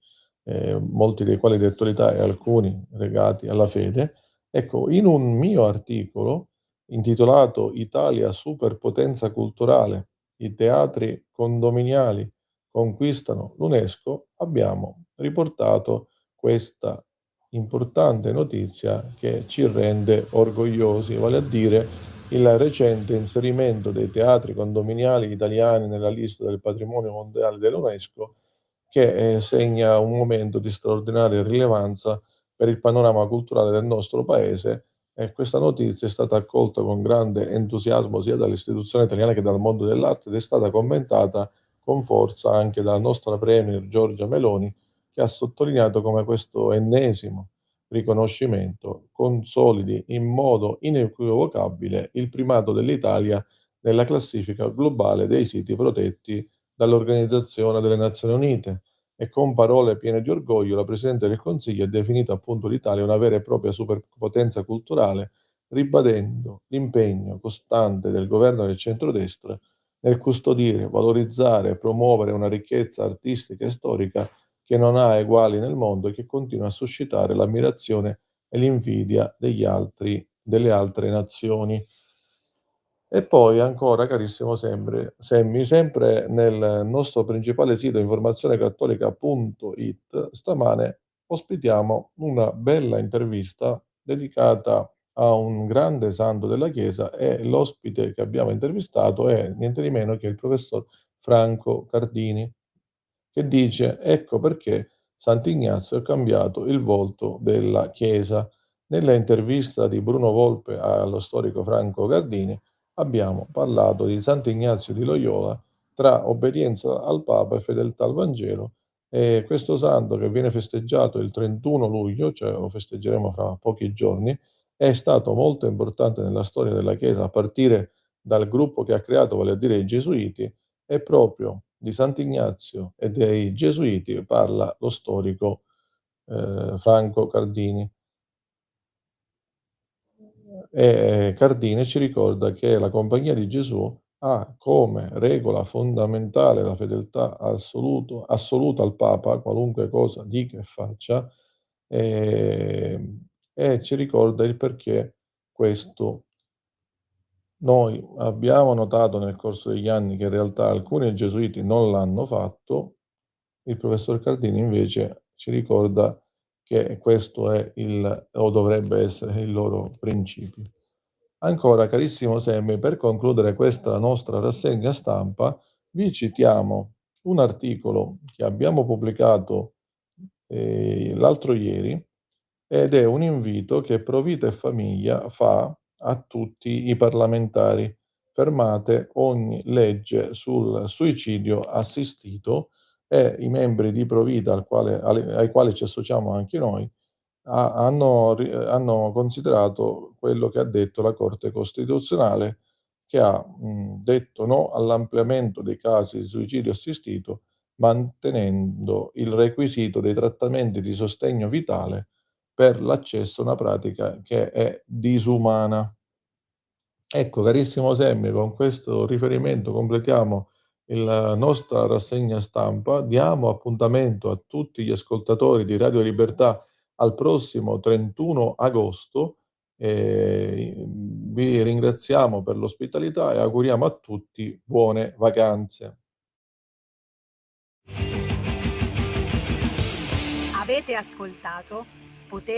molti dei quali di attualità e alcuni legati alla fede. Ecco, in un mio articolo intitolato "Italia superpotenza culturale, i teatri condominiali conquistano l'UNESCO", abbiamo riportato questa importante notizia che ci rende orgogliosi, vale a dire il recente inserimento dei teatri condominiali italiani nella lista del patrimonio mondiale dell'UNESCO, che segna un momento di straordinaria rilevanza per il panorama culturale del nostro paese, e questa notizia è stata accolta con grande entusiasmo sia dalle istituzioni italiane che dal mondo dell'arte ed è stata commentata con forza anche dalla nostra Premier Giorgia Meloni, che ha sottolineato come questo ennesimo riconoscimento consolidi in modo inequivocabile il primato dell'Italia nella classifica globale dei siti protetti dall'Organizzazione delle Nazioni Unite. E con parole piene di orgoglio la Presidente del Consiglio ha definito appunto l'Italia una vera e propria superpotenza culturale, ribadendo l'impegno costante del governo del centrodestra nel custodire, valorizzare e promuovere una ricchezza artistica e storica che non ha eguali nel mondo e che continua a suscitare l'ammirazione e l'invidia delle altre nazioni. E poi ancora, carissimo Semmi, sempre nel nostro principale sito informazionecattolica.it, stamane ospitiamo una bella intervista dedicata a un grande santo della Chiesa, e l'ospite che abbiamo intervistato è niente di meno che il professor Franco Cardini, che dice: ecco perché Sant'Ignazio ha cambiato il volto della Chiesa. Nella intervista di Bruno Volpe allo storico Franco Cardini abbiamo parlato di Sant'Ignazio di Loyola, tra obbedienza al Papa e fedeltà al Vangelo, e questo santo, che viene festeggiato il 31 luglio, cioè lo festeggeremo fra pochi giorni, è stato molto importante nella storia della Chiesa, a partire dal gruppo che ha creato, vale a dire i Gesuiti, e proprio di Sant'Ignazio e dei Gesuiti parla lo storico Franco Cardini. E Cardini ci ricorda che la Compagnia di Gesù ha come regola fondamentale la fedeltà assoluta al Papa, qualunque cosa dica e faccia, e ci ricorda il perché questo. Noi abbiamo notato nel corso degli anni che in realtà alcuni gesuiti non l'hanno fatto. Il professor Cardini invece ci ricorda che questo è o dovrebbe essere il loro principio. Ancora, carissimo Semmi, per concludere questa nostra rassegna stampa, vi citiamo un articolo che abbiamo pubblicato l'altro ieri, ed è un invito che Provita e Famiglia fa a tutti i parlamentari. Fermate ogni legge sul suicidio assistito, e i membri di Provita, ai quali ci associamo anche noi, hanno considerato quello che ha detto la Corte Costituzionale, che ha detto no all'ampliamento dei casi di suicidio assistito, mantenendo il requisito dei trattamenti di sostegno vitale per l'accesso a una pratica che è disumana. Ecco, carissimo Semmi, con questo riferimento completiamo la nostra rassegna stampa. Diamo appuntamento a tutti gli ascoltatori di Radio Libertà al prossimo 31 agosto. Vi ringraziamo per l'ospitalità e auguriamo a tutti buone vacanze. Avete ascoltato Potere